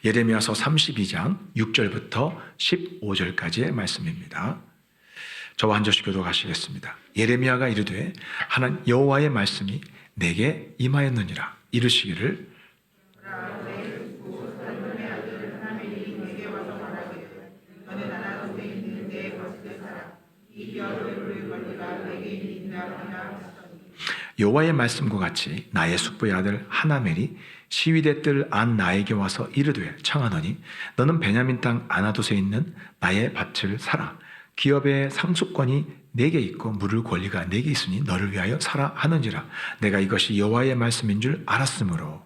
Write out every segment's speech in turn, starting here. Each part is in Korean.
예레미야서 32장 6절부터 15절까지의 말씀입니다. 저와 한 절씩 교독하시겠습니다. 예레미야가 이르되 하나님 여호와의 말씀이 내게 임하였느니라. 이르시기를 여호와의 말씀과 같이 나의 숙부의 아들 하나멜이 시위대 뜰 안 나에게 와서 이르되 청하노니 너는 베냐민 땅 아나돗에 있는 나의 밭을 사라. 기업의 상속권이 내게 있고 물을 권리가 내게 있으니 너를 위하여 사라 하는지라. 내가 이것이 여호와의 말씀인 줄 알았으므로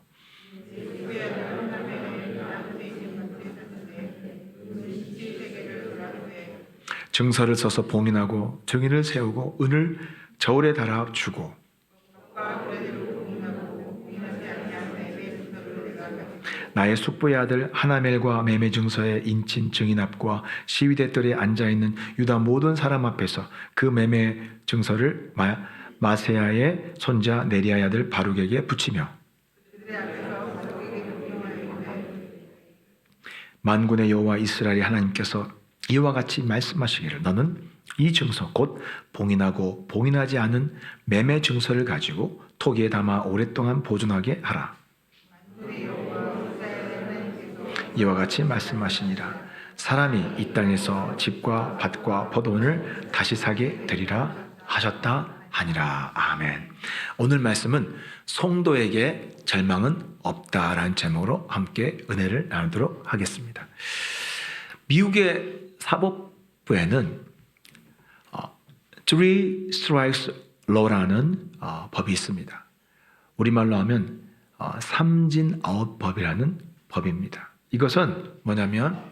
증서를 써서 봉인하고 증인을 세우고 은을 저울에 달아 주고 나의 숙부의 아들 하나멜과 매매 증서의 인친 증인 앞과 시위대 뜰에 앉아있는 유다 모든 사람 앞에서 그 매매 증서를 마세야의 손자 네리야의 아들 바룩에게 붙이며 만군의 여호와 이스라엘의 하나님께서 이와 같이 말씀하시기를 너는 이 증서 곧 봉인하고 봉인하지 않은 매매 증서를 가지고 토기에 담아 오랫동안 보존하게 하라. 이와 같이 말씀하시니라. 사람이 이 땅에서 집과 밭과 포도원을 다시 사게 되리라 하셨다 하니라. 아멘. 오늘 말씀은 성도에게 절망은 없다라는 제목으로 함께 은혜를 나누도록 하겠습니다. 미국의 사법부에는 Three Strikes Law라는 법이 있습니다. 우리말로 하면 삼진아웃법이라는 법입니다. 이것은 뭐냐면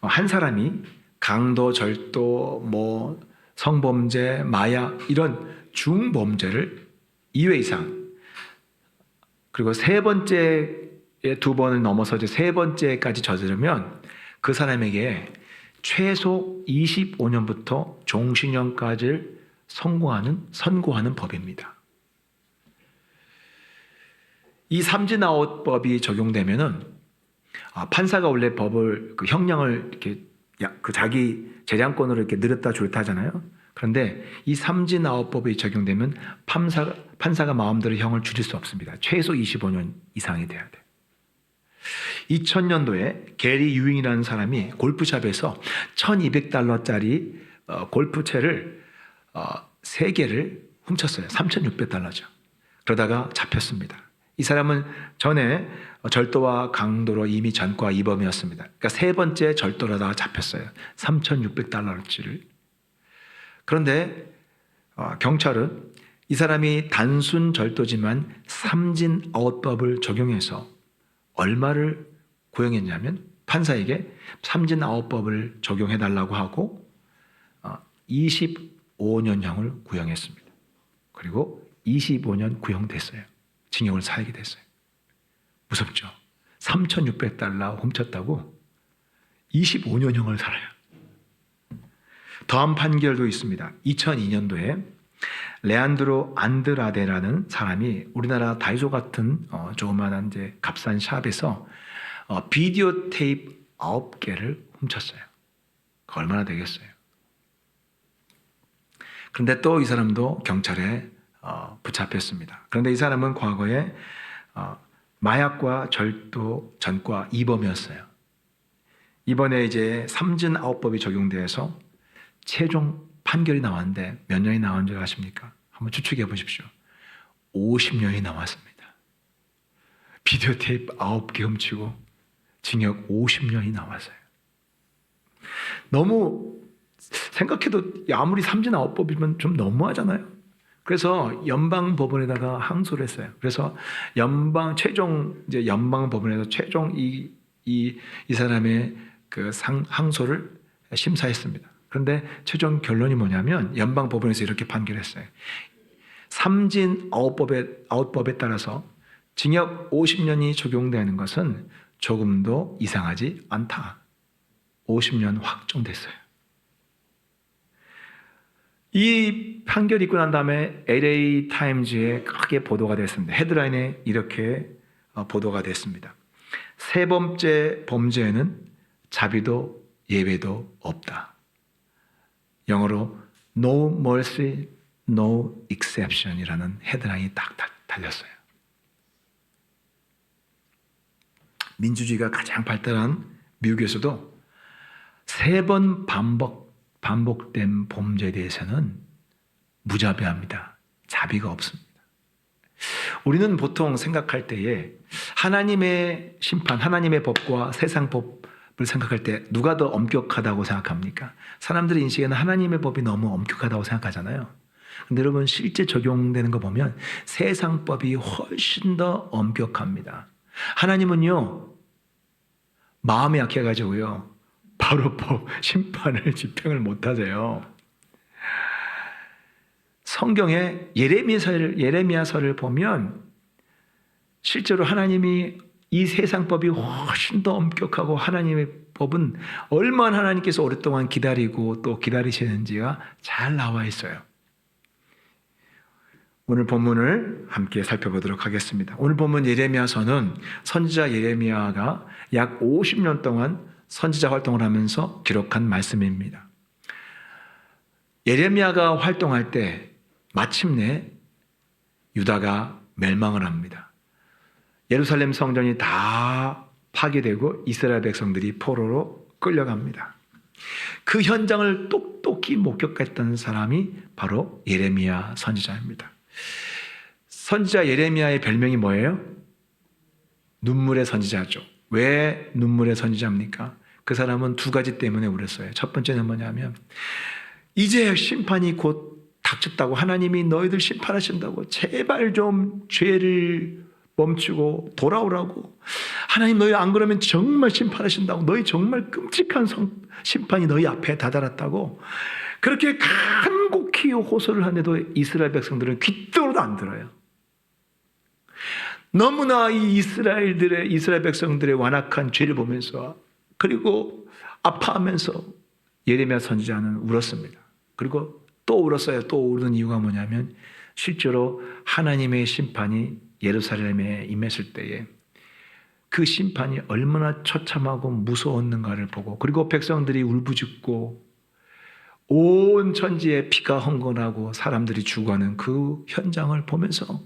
한 사람이 강도, 절도, 성범죄, 마약 이런 중범죄를 2회 이상 그리고 세 번째에 2번을 넘어서 이제 세 번째까지 저지르면 그 사람에게 최소 25년부터 종신형까지를 선고하는 법입니다. 이 삼진아웃법이 적용되면은 판사가 원래 법을 그 형량을 이렇게 그 자기 재량권으로 이렇게 늘었다 줄였다 하잖아요. 그런데 이 삼진아웃법이 적용되면 판사가 마음대로 형을 줄일 수 없습니다. 최소 25년 이상이 돼야 돼요. 2000년도에 게리 유잉이라는 사람이 골프샵에서 $1200짜리 골프채를 3개를 훔쳤어요. $3600죠. 그러다가 잡혔습니다. 이 사람은 전에 절도와 강도로 이미 전과 이범이었습니다. 그러니까 세 번째 절도라다가 잡혔어요. $3600짜리를. 그런데 경찰은 이 사람이 단순 절도지만 삼진아웃법을 적용해서 얼마를 구형했냐면 판사에게 삼진아웃법을 적용해달라고 하고 25년형을 구형했습니다. 그리고 25년 구형됐어요. 징역을 살게 됐어요. 무섭죠? $3600 훔쳤다고 25년형을 살아요. 더한 판결도 있습니다. 2002년도에 레안드로 안드라데라는 사람이 우리나라 다이소 같은 조그마한 이제 값싼 샵에서 비디오 테이프 9개를 훔쳤어요. 얼마나 되겠어요? 그런데 또 이 사람도 경찰에 붙잡혔습니다. 그런데 이 사람은 과거에 마약과 절도 전과 이범이었어요. 이번에 이제 삼진아웃법이 적용돼서 최종 판결이 나왔는데 몇 년이 나온 줄 아십니까? 한번 추측해 보십시오. 50년이 나왔습니다. 비디오 테이프 9개 훔치고 징역 50년이 나왔어요. 너무 생각해도 아무리 삼진아웃법이면 좀 너무하잖아요. 그래서 연방법원에다가 항소를 했어요. 그래서 최종 이제 연방법원에서 최종 이 사람의 그 항소를 심사했습니다. 그런데 최종 결론이 뭐냐면 연방법원에서 이렇게 판결했어요. 삼진아웃법에 따라서 징역 50년이 적용되는 것은 조금도 이상하지 않다. 50년 확정됐어요. 이 판결이 있고 난 다음에 LA 타임즈에 크게 보도가 됐습니다. 헤드라인에 이렇게 보도가 됐습니다. 세 번째 범죄에는 자비도 예외도 없다. 영어로 No mercy, no exception이라는 헤드라인이 딱 달렸어요. 민주주의가 가장 발달한 미국에서도 세 번 반복된 범죄에 대해서는 무자비합니다. 자비가 없습니다. 우리는 보통 생각할 때에 하나님의 심판, 하나님의 법과 세상 법을 생각할 때 누가 더 엄격하다고 생각합니까? 사람들의 인식에는 하나님의 법이 너무 엄격하다고 생각하잖아요. 근데 여러분 실제 적용되는 거 보면 세상 법이 훨씬 더 엄격합니다. 하나님은요, 마음이 약해가지고요, 바로 심판을 집행을 못하세요. 성경에 예레미야서를 보면 실제로 하나님이 이 세상 법이 훨씬 더 엄격하고 하나님의 법은 얼마나 하나님께서 오랫동안 기다리고 또 기다리시는지가 잘 나와 있어요. 오늘 본문을 함께 살펴보도록 하겠습니다. 오늘 본문 예레미야서는 선지자 예레미야가 약 50년 동안 선지자 활동을 하면서 기록한 말씀입니다. 예레미야가 활동할 때 마침내 유다가 멸망을 합니다. 예루살렘 성전이 다 파괴되고 이스라엘 백성들이 포로로 끌려갑니다. 그 현장을 똑똑히 목격했던 사람이 바로 예레미야 선지자입니다. 선지자 예레미야의 별명이 뭐예요? 눈물의 선지자죠. 왜 눈물의 선지자입니까? 그 사람은 두 가지 때문에 울었어요. 첫 번째는 뭐냐면 이제 심판이 곧 닥쳤다고, 하나님이 너희들 심판하신다고, 제발 좀 죄를 멈추고 돌아오라고, 하나님 너희 안 그러면 정말 심판하신다고, 너희 정말 끔찍한 심판이 너희 앞에 다다랐다고 그렇게 간곡히 호소를 하는데도 이스라엘 백성들은 귓등으로도 안 들어요. 너무나 이 이스라엘 백성들의 완악한 죄를 보면서, 그리고 아파하면서 예레미야 선지자는 울었습니다. 그리고 또 울었어요. 또 우는 이유가 뭐냐면 실제로 하나님의 심판이 예루살렘에 임했을 때에 그 심판이 얼마나 처참하고 무서웠는가를 보고, 그리고 백성들이 울부짖고 온 천지에 피가 흥건하고 사람들이 죽어가는 그 현장을 보면서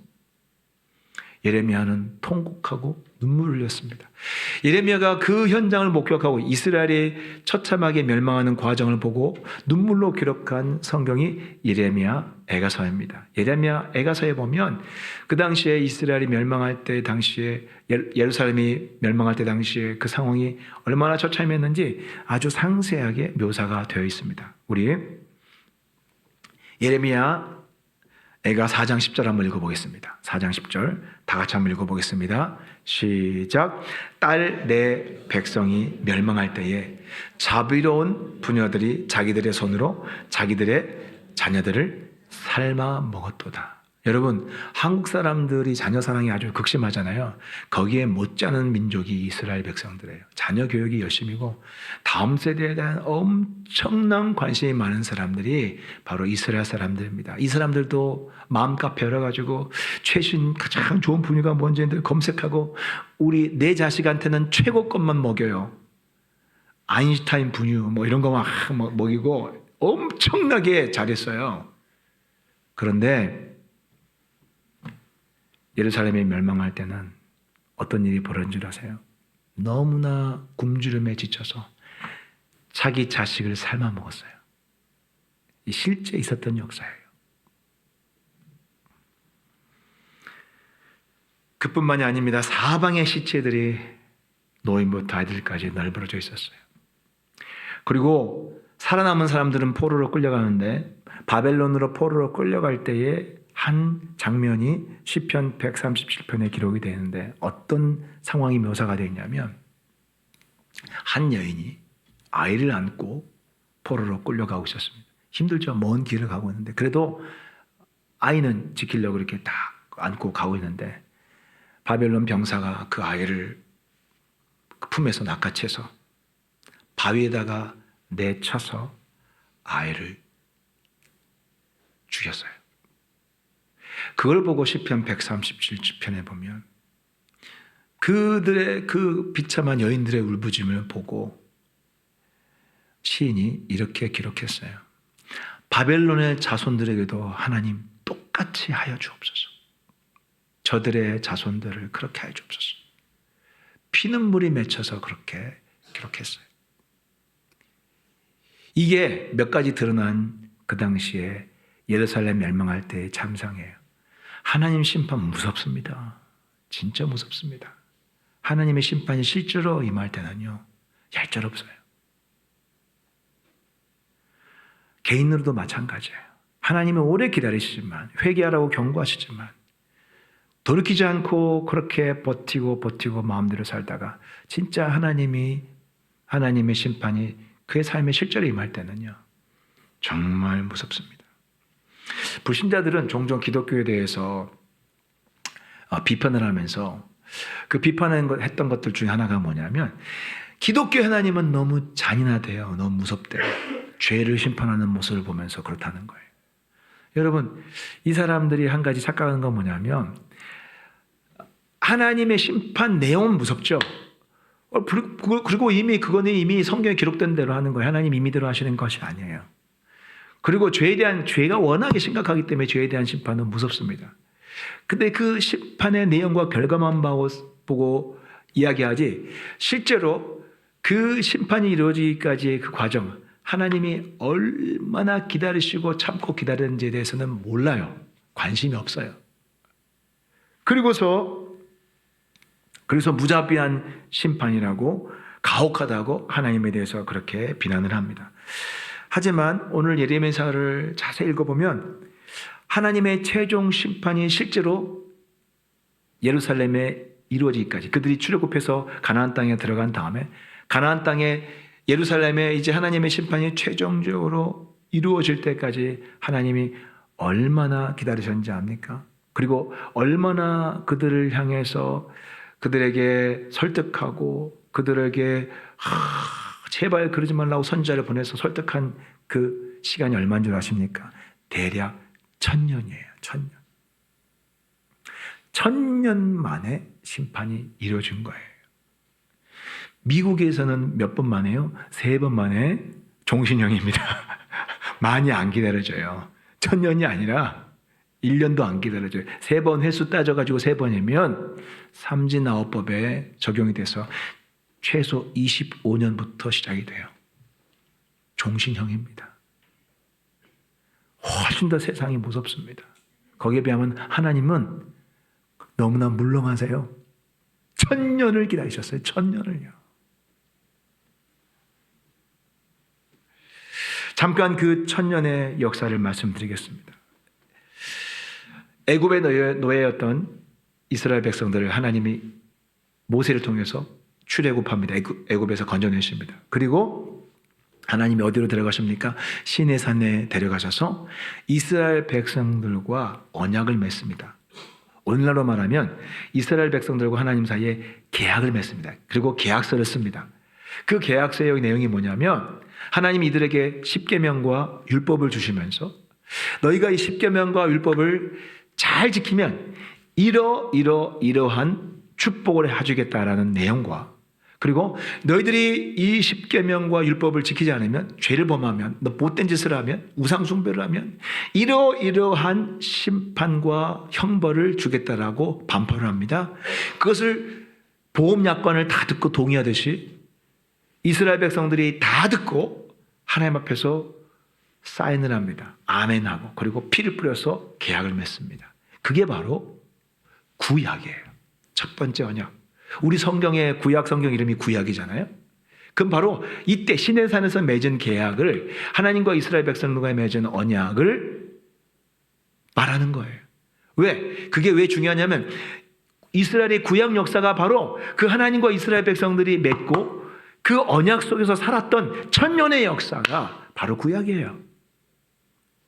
예레미야는 통곡하고 눈물을 흘렸습니다. 예레미야가 그 현장을 목격하고 이스라엘이 처참하게 멸망하는 과정을 보고 눈물로 기록한 성경이 예레미야 애가서입니다. 예레미야 애가서에 보면 그 당시에 이스라엘이 멸망할 때 당시에, 예루살렘이 멸망할 때 당시에 그 상황이 얼마나 처참했는지 아주 상세하게 묘사가 되어 있습니다. 우리 예레미야 애가 4장 10절 한번 읽어보겠습니다. 4장 10절 다 같이 한번 읽어보겠습니다. 시작. 딸 내 백성이 멸망할 때에 자비로운 부녀들이 자기들의 손으로 자기들의 자녀들을 삶아 먹었도다. 여러분, 한국 사람들이 자녀 사랑이 아주 극심하잖아요. 거기에 못지않은 민족이 이스라엘 백성들이에요. 자녀 교육이 열심이고 다음 세대에 대한 엄청난 관심이 많은 사람들이 바로 이스라엘 사람들입니다. 이 사람들도 마음카페 열어가지고 최신 가장 좋은 분유가 뭔지 검색하고 우리 내 자식한테는 최고 것만 먹여요. 아인슈타인 분유 뭐 이런 거만 먹이고 엄청나게 잘했어요. 그런데 예루살렘이 멸망할 때는 어떤 일이 벌어진 줄 아세요? 너무나 굶주림에 지쳐서 자기 자식을 삶아 먹었어요. 이 실제 있었던 역사예요. 그뿐만이 아닙니다. 사방의 시체들이 노인부터 아이들까지 널브러져 있었어요. 그리고 살아남은 사람들은 포로로 끌려가는데 바벨론으로 포로로 끌려갈 때에 한 장면이 시편 137편에 기록이 되는데 어떤 상황이 묘사가 되어 있냐면 한 여인이 아이를 안고 포로로 끌려가고 있었습니다. 힘들죠. 먼 길을 가고 있는데 그래도 아이는 지키려고 이렇게 딱 안고 가고 있는데 바벨론 병사가 그 아이를 품에서 낚아채서 바위에다가 내쳐서 아이를 죽였어요. 그걸 보고 시편 137편에 보면 그들의 그 비참한 여인들의 울부짖음을 보고 시인이 이렇게 기록했어요. 바벨론의 자손들에게도 하나님 똑같이 하여 주옵소서. 저들의 자손들을 그렇게 하여 주옵소서. 피눈물이 맺혀서 그렇게 기록했어요. 이게 몇 가지 드러난 그 당시에 예루살렘 멸망할 때의 참상이에요. 하나님 심판 무섭습니다. 진짜 무섭습니다. 하나님의 심판이 실제로 임할 때는요, 얄짤없어요. 개인으로도 마찬가지예요. 하나님은 오래 기다리시지만, 회개하라고 경고하시지만, 돌이키지 않고 그렇게 버티고 마음대로 살다가 진짜 하나님의 심판이 그의 삶에 실제로 임할 때는요, 정말 무섭습니다. 불신자들은 종종 기독교에 대해서 비판을 하면서 그 비판했던 것들 중에 하나가 뭐냐면, 기독교 하나님은 너무 잔인하대요. 너무 무섭대요. 죄를 심판하는 모습을 보면서 그렇다는 거예요. 여러분, 이 사람들이 한 가지 착각하는 건 뭐냐면, 하나님의 심판 내용은 무섭죠. 그리고 그거는 이미 성경에 기록된 대로 하는 거예요. 하나님 임의대로 하시는 것이 아니에요. 그리고 죄가 워낙에 심각하기 때문에 죄에 대한 심판은 무섭습니다. 근데 그 심판의 내용과 결과만 보고 이야기하지, 실제로 그 심판이 이루어지기까지의 그 과정, 하나님이 얼마나 기다리시고 참고 기다리는지에 대해서는 몰라요. 관심이 없어요. 그래서 무자비한 심판이라고, 가혹하다고 하나님에 대해서 그렇게 비난을 합니다. 하지만 오늘 예레미야서를 자세히 읽어보면 하나님의 최종 심판이 실제로 예루살렘에 이루어지기까지, 그들이 출애굽해서 가나안 땅에 들어간 다음에 가나안 땅에 예루살렘에 이제 하나님의 심판이 최종적으로 이루어질 때까지 하나님이 얼마나 기다리셨는지 압니까? 그리고 얼마나 그들을 향해서 그들에게 설득하고 그들에게 제발 그러지 말라고 선지자를 보내서 설득한 그 시간이 얼마인 줄 아십니까? 대략 1000년이에요. 1000년. 1000년 만에 심판이 이루어진 거예요. 미국에서는 몇 번 만에요? 3번 만에 종신형입니다. 많이 안 기다려져요. 1000년이 아니라 1년도 안 기다려져요. 3번 횟수 따져가지고 3번이면 삼진아홉법에 적용이 돼서 최소 25년부터 시작이 돼요. 종신형입니다. 훨씬 더 세상이 무섭습니다. 거기에 비하면 하나님은 너무나 물렁하세요. 1000년을 기다리셨어요. 1000년을요. 잠깐 그 1000년의 역사를 말씀드리겠습니다. 애굽의 노예였던 이스라엘 백성들을 하나님이 모세를 통해서 출애굽합니다. 애굽에서 건져내십니다. 그리고 하나님이 어디로 데려가십니까? 시내산에 데려가셔서 이스라엘 백성들과 언약을 맺습니다. 오늘날로 말하면 이스라엘 백성들과 하나님 사이에 계약을 맺습니다. 그리고 계약서를 씁니다. 그 계약서의 내용이 뭐냐면, 하나님이 이들에게 십계명과 율법을 주시면서 너희가 이 십계명과 율법을 잘 지키면 이러한 축복을 해주겠다라는 내용과, 그리고 너희들이 이 십계명과 율법을 지키지 않으면, 죄를 범하면, 너 못된 짓을 하면, 우상 숭배를 하면 이러한 심판과 형벌을 주겠다라고 반포를 합니다. 그것을 보험약관을 다 듣고 동의하듯이 이스라엘 백성들이 다 듣고 하나님 앞에서 사인을 합니다. 아멘하고, 그리고 피를 뿌려서 계약을 맺습니다. 그게 바로 구약이에요. 첫 번째 언약. 우리 성경의 구약 성경 이름이 구약이잖아요. 그럼 바로 이때 시내산에서 맺은 계약을, 하나님과 이스라엘 백성들과 맺은 언약을 말하는 거예요. 왜? 그게 왜 중요하냐면, 이스라엘의 구약 역사가 바로 그 하나님과 이스라엘 백성들이 맺고 그 언약 속에서 살았던 1000년의 역사가 바로 구약이에요.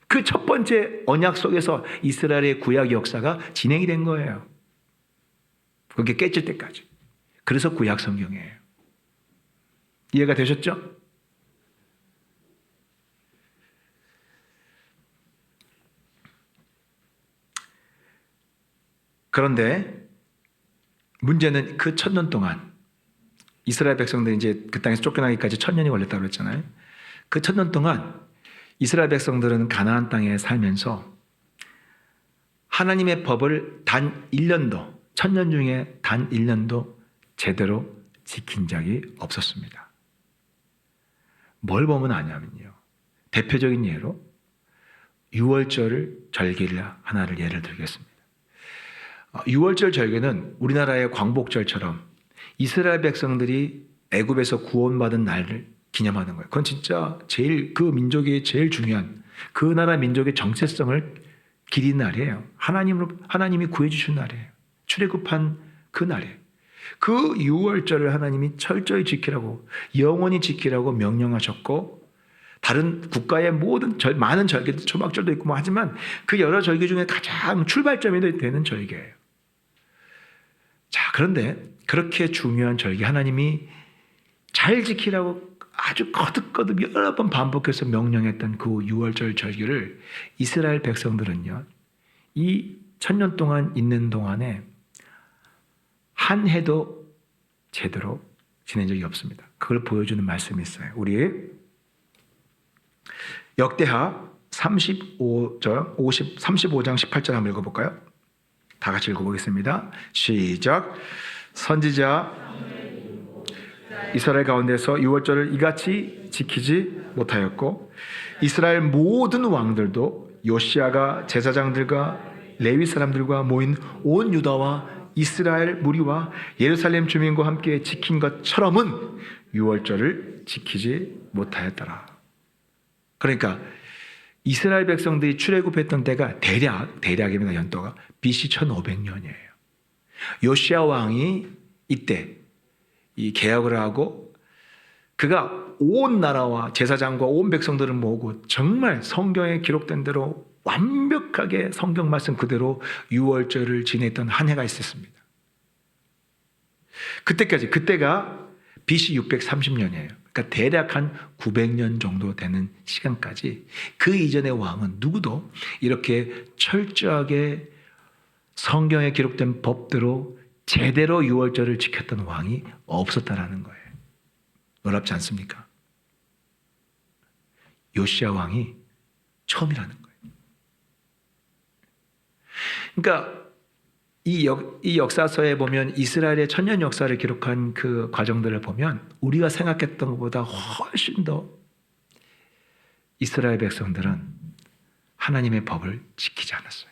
그 첫 번째 언약 속에서 이스라엘의 구약 역사가 진행이 된 거예요. 그게 깨질 때까지. 그래서 구약 성경이에요. 이해가 되셨죠? 그런데 문제는 그 1000년 동안 이스라엘 백성들이 이제 그 땅에서 쫓겨나기까지 1000년이 걸렸다고 그랬잖아요. 그 1000년 동안 이스라엘 백성들은 가나안 땅에 살면서 하나님의 법을 단 1년도, 1000년 중에 단 1년도 제대로 지킨 적이 없었습니다. 뭘 보면 아냐면요. 대표적인 예로 6월절 절기를 하나를 예를 들겠습니다. 6월절 절기는 우리나라의 광복절처럼 이스라엘 백성들이 애굽에서 구원받은 날을 기념하는 거예요. 그건 진짜 제일 그 민족의 제일 중요한 그 나라 민족의 정체성을 기린 날이에요. 하나님이 구해주신 날이에요. 출애굽한 그 날이에요. 그 6월절을 하나님이 철저히 지키라고 영원히 지키라고 명령하셨고 다른 국가의 모든 많은 절기들 초막절도 있고 뭐 하지만 그 여러 절기 중에 가장 출발점이 되는 절기예요. 자, 그런데 그렇게 중요한 절기 하나님이 잘 지키라고 아주 거듭거듭 여러 번 반복해서 명령했던 그 6월절 절기를 이스라엘 백성들은요, 이 1000년 동안 있는 동안에 한 해도 제대로 지낸 적이 없습니다. 그걸 보여주는 말씀이 있어요. 우리 역대하 35장 18절 한번 읽어볼까요? 다 같이 읽어보겠습니다. 시작. 선지자 이스라엘 가운데서 6월절을 이같이 지키지 못하였고 이스라엘 모든 왕들도 요시야가 제사장들과 레위 사람들과 모인 온 유다와 이스라엘 무리와 예루살렘 주민과 함께 지킨 것처럼은 6월절을 지키지 못하였더라. 그러니까 이스라엘 백성들이 출애굽했던 때가 대략입니다. 연도가 BC 1500년이에요. 요시야 왕이 이때 이 개혁을 하고 그가 온 나라와 제사장과 온 백성들을 모으고 정말 성경에 기록된 대로 완벽하게 성경 말씀 그대로 6월절을 지냈던 한 해가 있었습니다. 그때가 BC 630년이에요. 그러니까 대략 한 900년 정도 되는 시간까지 그 이전의 왕은 누구도 이렇게 철저하게 성경에 기록된 법대로 제대로 6월절을 지켰던 왕이 없었다라는 거예요. 놀랍지 않습니까? 요시야 왕이 처음이라는 거예요. 그러니까 이 역사서에 보면 이스라엘의 천년 역사를 기록한 그 과정들을 보면 우리가 생각했던 것보다 훨씬 더 이스라엘 백성들은 하나님의 법을 지키지 않았어요.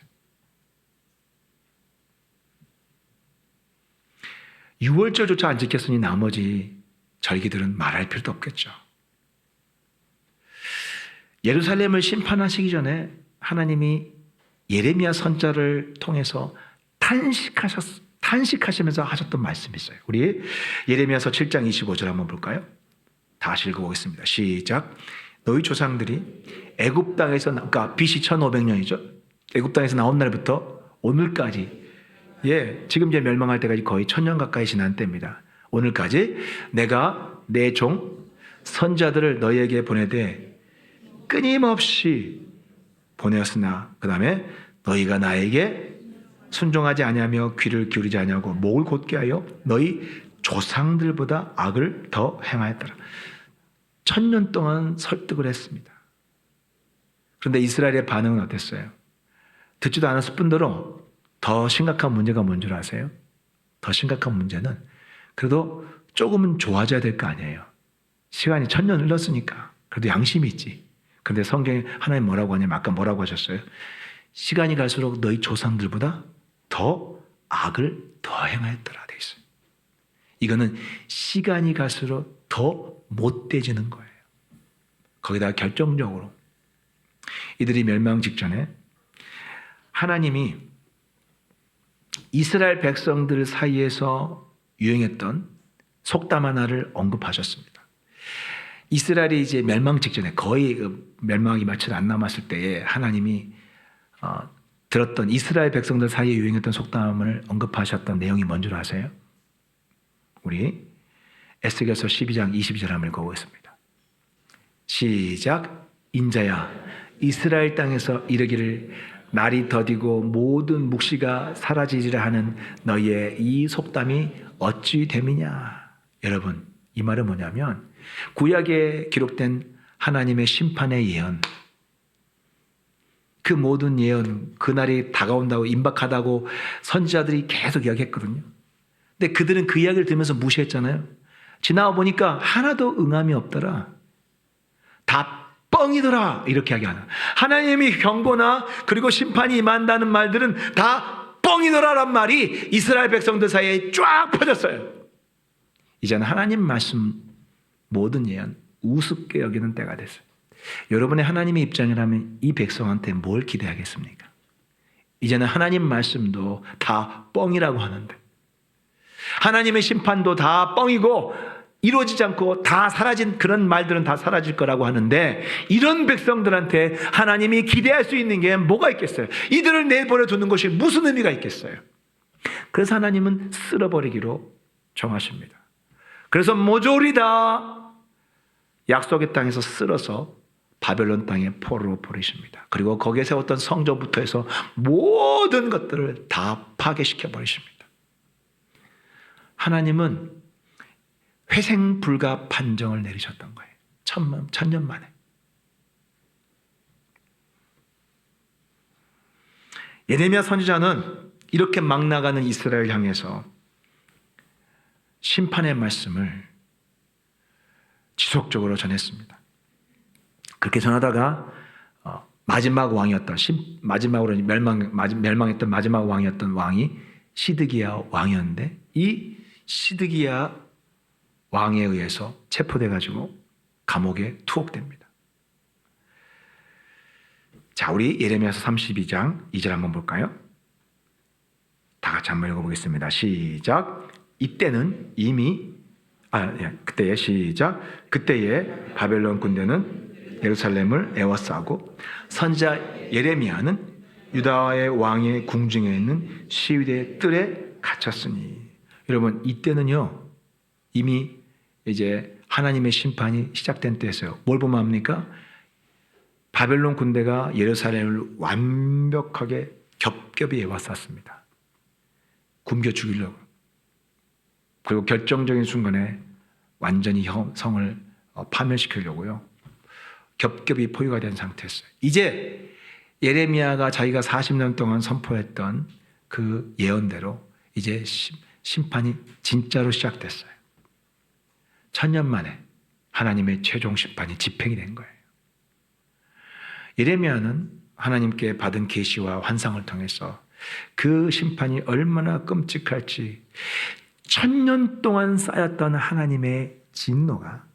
6월절조차 안 지켰으니 나머지 절기들은 말할 필요도 없겠죠. 예루살렘을 심판하시기 전에 하나님이 예레미야 선자를 통해서 탄식하시면서 하셨던 말씀이 있어요. 우리 예레미야서 7장 25절 한번 볼까요? 다시 읽어보겠습니다. 시작. 너희 조상들이 애굽 땅에서 그러니까 BC 1500년이죠. 애굽 땅에서 나온 날부터 오늘까지 지금 이제 멸망할 때까지 거의 1000년 가까이 지난 때입니다. 오늘까지 내가 내 종 선자들을 너희에게 보내되 끊임없이 보내었으나 그 다음에 너희가 나에게 순종하지 아니하며 귀를 기울이지 아니하고 목을 곧게 하여 너희 조상들보다 악을 더 행하였더라. 1000년 동안 설득을 했습니다. 그런데 이스라엘의 반응은 어땠어요? 듣지도 않았을 뿐더러 더 심각한 문제가 뭔 줄 아세요? 더 심각한 문제는 그래도 조금은 좋아져야 될 거 아니에요. 시간이 1000년 흘렀으니까 그래도 양심이 있지. 그런데 성경에 하나님 뭐라고 하냐면 아까 뭐라고 하셨어요? 시간이 갈수록 너희 조상들보다 더 악을 더 행하였더라 돼 있어요. 이거는 시간이 갈수록 더 못돼지는 거예요. 거기다가 결정적으로 이들이 멸망 직전에 하나님이 이스라엘 백성들 사이에서 유행했던 속담 하나를 언급하셨습니다. 이스라엘이 이제 멸망 직전에 거의 멸망이 며칠 안 남았을 때에 하나님이 들었던 이스라엘 백성들 사이에 유행했던 속담을 언급하셨던 내용이 뭔 줄 아세요? 우리 에스겔서 12장 22절 한번 읽어보겠습니다. 시작. 인자야 이스라엘 땅에서 이르기를 날이 더디고 모든 묵시가 사라지리라 하는 너희의 이 속담이 어찌 됨이냐. 여러분, 이 말은 뭐냐면 구약에 기록된 하나님의 심판의 예언, 그 모든 예언, 그날이 다가온다고 임박하다고 선지자들이 계속 이야기했거든요. 근데 그들은 그 이야기를 들으면서 무시했잖아요. 지나와 보니까 하나도 응함이 없더라. 다 뻥이더라. 이렇게 이야기하는. 하나님이 경고나 그리고 심판이 임한다는 말들은 다 뻥이더라란 말이 이스라엘 백성들 사이에 쫙 퍼졌어요. 이제는 하나님 말씀 모든 예언 우습게 여기는 때가 됐어요. 여러분의 하나님의 입장이라면 이 백성한테 뭘 기대하겠습니까? 이제는 하나님 말씀도 다 뻥이라고 하는데, 하나님의 심판도 다 뻥이고 이루어지지 않고 다 사라진 그런 말들은 다 사라질 거라고 하는데, 이런 백성들한테 하나님이 기대할 수 있는 게 뭐가 있겠어요? 이들을 내버려 두는 것이 무슨 의미가 있겠어요? 그래서 하나님은 쓸어버리기로 정하십니다. 그래서 모조리 다 약속의 땅에서 쓸어서 바벨론 땅에 포로로 보내십니다. 그리고 거기에 세웠던 성전부터 해서 모든 것들을 다 파괴시켜 버리십니다. 하나님은 회생 불가 판정을 내리셨던 거예요. 천년 만에. 예레미야 선지자는 이렇게 막 나가는 이스라엘 향해서 심판의 말씀을 지속적으로 전했습니다. 그렇게 전하다가 마지막 왕이었던, 마지막으로 멸망했던 마지막 왕이었던 왕이 시드기야 왕이었는데, 이 시드기야 왕에 의해서 체포돼가지고 감옥에 투옥됩니다. 자, 우리 예레미야서 32장 2절 한번 볼까요? 다 같이 한번 읽어보겠습니다. 시작. 이때는 이미 그때에 시작. 그때에 바벨론 군대는 예루살렘을 에워싸고 선지자 예레미야는 유다의 왕의 궁중에 있는 시위대의 뜰에 갇혔으니. 여러분, 이때는요 이미 이제 하나님의 심판이 시작된 때였어요. 뭘 보면 합니까? 바벨론 군대가 예루살렘을 완벽하게 겹겹이 에워쌌습니다. 굶겨 죽이려고. 그리고 결정적인 순간에 완전히 성을 파멸시키려고요. 겹겹이 포위가 된 상태였어요. 이제 예레미야가 자기가 40년 동안 선포했던 그 예언대로 이제 심판이 진짜로 시작됐어요. 1000년 만에 하나님의 최종 심판이 집행이 된 거예요. 예레미야는 하나님께 받은 계시와 환상을 통해서 그 심판이 얼마나 끔찍할지, 1000년 동안 쌓였던 하나님의 진노가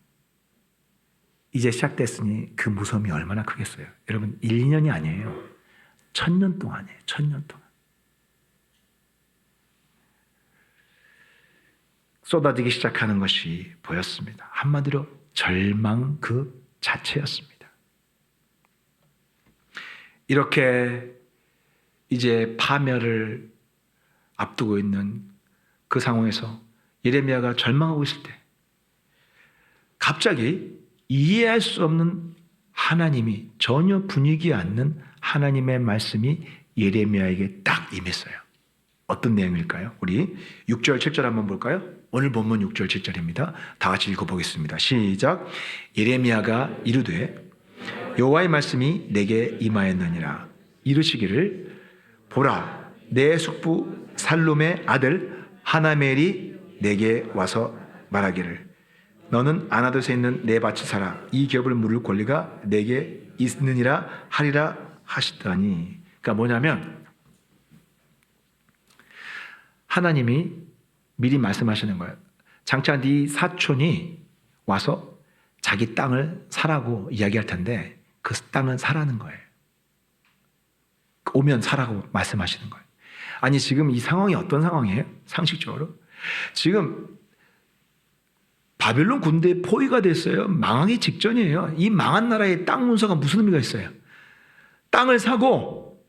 이제 시작됐으니 그 무서움이 얼마나 크겠어요. 여러분, 1, 2년이 아니에요. 1000년 동안이에요. 1000년 동안. 쏟아지기 시작하는 것이 보였습니다. 한마디로 절망 그 자체였습니다. 이렇게 이제 파멸을 앞두고 있는 그 상황에서 예레미야가 절망하고 있을 때 갑자기 이해할 수 없는 하나님이, 전혀 분위기 않는 하나님의 말씀이 예레미야에게 딱 임했어요. 어떤 내용일까요? 우리 6절 7절 한번 볼까요? 오늘 본문 6절 7절입니다. 다 같이 읽어보겠습니다. 시작. 예레미야가 이르되 여호와의 말씀이 내게 임하였느니라. 이르시기를 보라, 내 숙부 살룸의 아들 하나멜이 내게 와서 말하기를 너는 아나돗에 있는 내 밭을 사라. 이 기업을 물을 권리가 내게 있느니라 하리라 하시더니. 그러니까 뭐냐면 하나님이 미리 말씀하시는 거예요. 장차 네 사촌이 와서 자기 땅을 사라고 이야기할 텐데 그 땅은 사라는 거예요. 오면 사라고 말씀하시는 거예요. 아니, 지금 이 상황이 어떤 상황이에요? 상식적으로 지금 바벨론 군대에 포위가 됐어요. 망하기 직전이에요. 이 망한 나라의 땅 문서가 무슨 의미가 있어요? 땅을 사고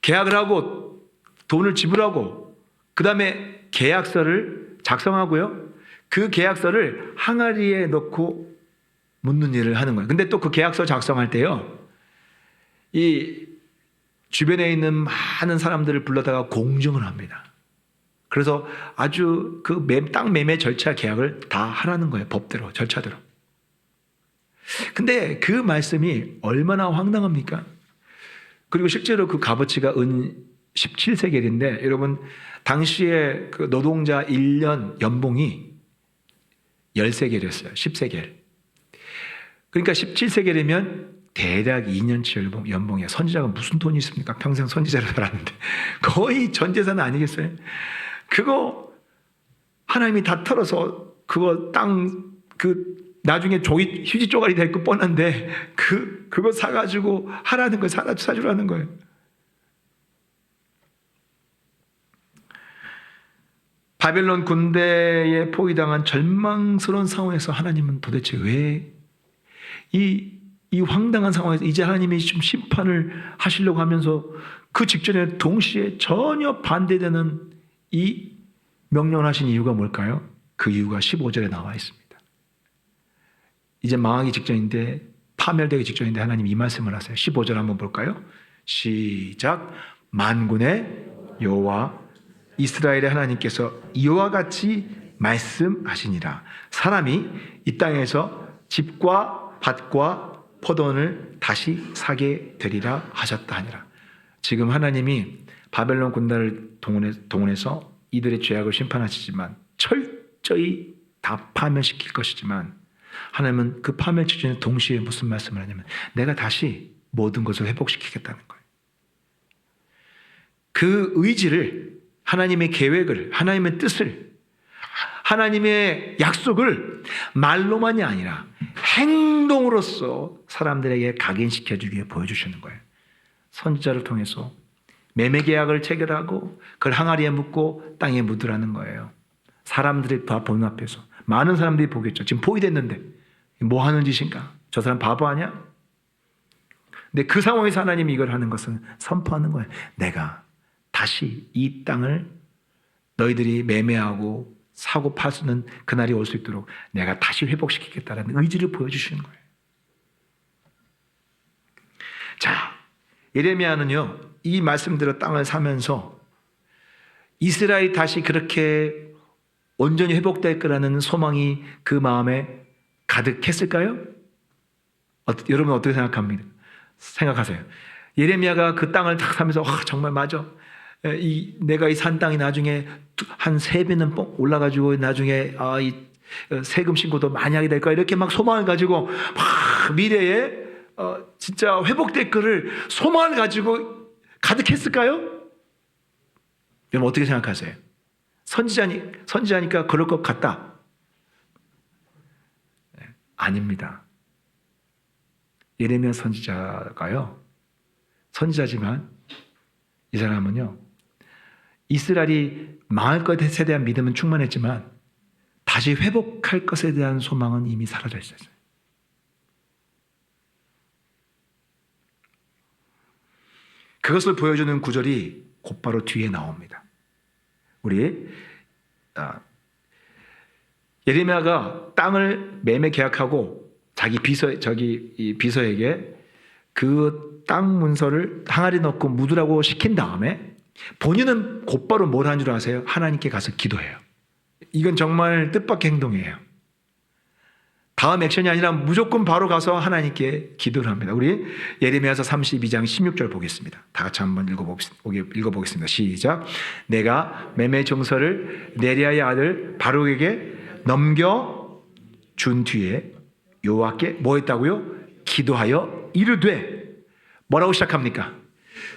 계약을 하고 돈을 지불하고 그 다음에 계약서를 작성하고요. 그 계약서를 항아리에 넣고 묻는 일을 하는 거예요. 근데 또 그 계약서 작성할 때요, 이 주변에 있는 많은 사람들을 불러다가 공증을 합니다. 그래서 아주 그 땅 매매 절차 계약을 다 하라는 거예요. 법대로, 절차대로. 근데 그 말씀이 얼마나 황당합니까? 그리고 실제로 그 값어치가 은 17세겔인데 여러분 당시에 그 노동자 1년 연봉이 10세겔이었어요. 10세겔. 그러니까 17세겔이면 대략 2년치 연봉이야. 선지자가 무슨 돈이 있습니까? 평생 선지자로 살았는데 거의 전 재산 아니겠어요? 그거 하나님이 다 털어서 그거 땅 나중에 휴지 쪼가리 될 거 뻔한데 그거 사가지고 하라는 거예요. 사주라는 거예요. 바벨론 군대에 포위당한 절망스러운 상황에서 하나님은 도대체 왜 이 황당한 상황에서 이제 하나님이 좀 심판을 하시려고 하면서 그 직전에 동시에 전혀 반대되는 이 명령을 하신 이유가 뭘까요? 그 이유가 15절에 나와 있습니다. 이제 망하기 직전인데 파멸되기 직전인데 하나님 이 말씀을 하세요. 15절 한번 볼까요? 시작. 만군의 여호와 이스라엘의 하나님께서 이와 같이 말씀하시니라. 사람이 이 땅에서 집과 밭과 포도원을 다시 사게 되리라 하셨다 하니라. 지금 하나님이 바벨론 군단을 동원해서 이들의 죄악을 심판하시지만 철저히 다 파멸시킬 것이지만 하나님은 그 파멸 직전에 동시에 무슨 말씀을 하냐면 내가 다시 모든 것을 회복시키겠다는 거예요. 그 의지를 하나님의 계획을 하나님의 뜻을 하나님의 약속을 말로만이 아니라 행동으로서 사람들에게 각인시켜주기 위해 보여주시는 거예요. 선지자를 통해서 매매 계약을 체결하고 그걸 항아리에 묻고 땅에 묻으라는 거예요. 사람들이 보는 앞에서 많은 사람들이 보겠죠. 지금 포위됐는데 뭐 하는 짓인가? 저 사람 바보 아니야? 근데 그 상황에서 하나님이 이걸 하는 것은 선포하는 거예요. 내가 다시 이 땅을 너희들이 매매하고 사고 파는 그날이 올 수 있도록 내가 다시 회복시키겠다는 의지를 보여주시는 거예요. 자, 예레미야는요, 이 말씀대로 땅을 사면서 이스라엘이 다시 그렇게 온전히 회복될 거라는 소망이 그 마음에 가득했을까요? 여러분 어떻게 생각하세요? 예레미야가 그 땅을 딱 사면서 정말 맞아. 내가 이 산 땅이 나중에 한 3배는 올라가지고 나중에 이 세금 신고도 많이 하게 될 거야. 이렇게 막 소망을 가지고 막 미래에 진짜 회복될 거를 소망을 가지고 가득했을까요? 여러분 어떻게 생각하세요? 선지자니까 그럴 것 같다. 아닙니다. 예레미야 선지자가요. 선지자지만 이 사람은요. 이스라엘이 망할 것에 대한 믿음은 충만했지만 다시 회복할 것에 대한 소망은 이미 사라져 있었어요. 그것을 보여주는 구절이 곧바로 뒤에 나옵니다. 우리 예레미야가 땅을 매매 계약하고 자기 비서에게 그 땅 문서를 항아리 넣고 묻으라고 시킨 다음에 본인은 곧바로 뭘 한 줄 아세요? 하나님께 가서 기도해요. 이건 정말 뜻밖의 행동이에요. 다음 액션이 아니라 무조건 바로 가서 하나님께 기도를 합니다. 우리 예레미야서 32장 16절 보겠습니다. 다 같이 한번 읽어보겠습니다. 시작. 내가 매매 정서를 네리야의 아들 바룩에게 넘겨준 뒤에 여호와께 뭐 했다고요? 기도하여 이르되 뭐라고 시작합니까?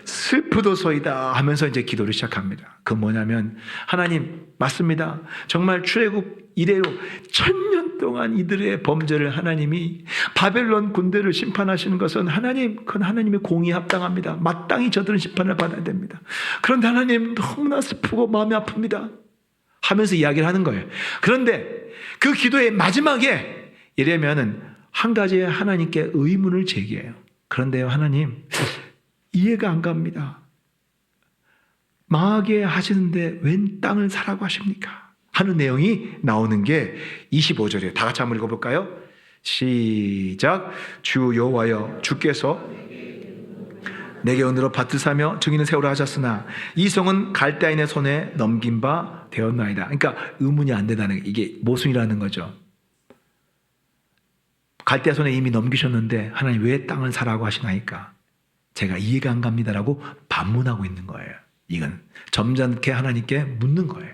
슬프도소이다 하면서 이제 기도를 시작합니다. 그 뭐냐면 하나님 맞습니다. 정말 출애굽 이래로 1000년 동안 이들의 범죄를 하나님이 바벨론 군대를 심판하시는 것은 그건 하나님의 공의에 합당합니다. 마땅히 저들은 심판을 받아야 됩니다. 그런데 하나님 너무나 슬프고 마음이 아픕니다 하면서 이야기를 하는 거예요. 그런데 그 기도의 마지막에 예레미야는 한 가지의 하나님께 의문을 제기해요. 그런데요 하나님 이해가 안 갑니다. 망하게 하시는데 웬 땅을 사라고 하십니까? 하는 내용이 나오는 게 25절이에요. 다 같이 한번 읽어볼까요? 시작. 주 여호와여 주께서 내게 은으로 밭을 사며 증인은 세우라 하셨으나 이 성은 갈대아인의 손에 넘긴 바 되었나이다. 그러니까 의문이 안 된다는 게 이게 모순이라는 거죠. 갈대아 손에 이미 넘기셨는데 하나님 왜 땅을 사라고 하시나이까? 제가 이해가 안 갑니다라고 반문하고 있는 거예요. 이건 점잖게 하나님께 묻는 거예요.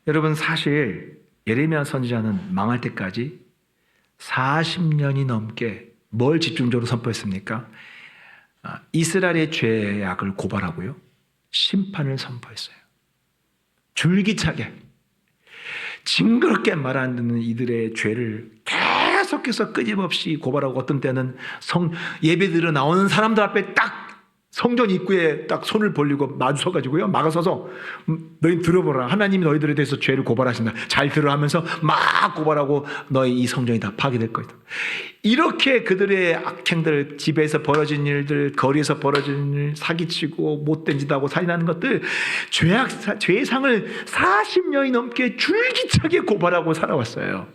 여러분, 사실 예레미야 선지자는 망할 때까지 40년이 넘게 뭘 집중적으로 선포했습니까? 이스라엘의 죄악을 고발하고요, 심판을 선포했어요. 줄기차게 징그럽게 말 안 듣는 이들의 죄를 계속해서 끊임없이 고발하고, 어떤 때는 예배드려 나오는 사람들 앞에 딱 성전 입구에 딱 손을 벌리고 마주서가지고요, 막아서서 너희 들어보라, 하나님이 너희들에 대해서 죄를 고발하신다, 잘 들으라 하면서 막 고발하고 너희 이 성전이 다 파괴될 것이다. 이렇게 그들의 악행들, 집에서 벌어진 일들, 거리에서 벌어진 일, 사기치고 못된 짓 하고 살인하는 것들, 죄상을 40년이 넘게 줄기차게 고발하고 살아왔어요.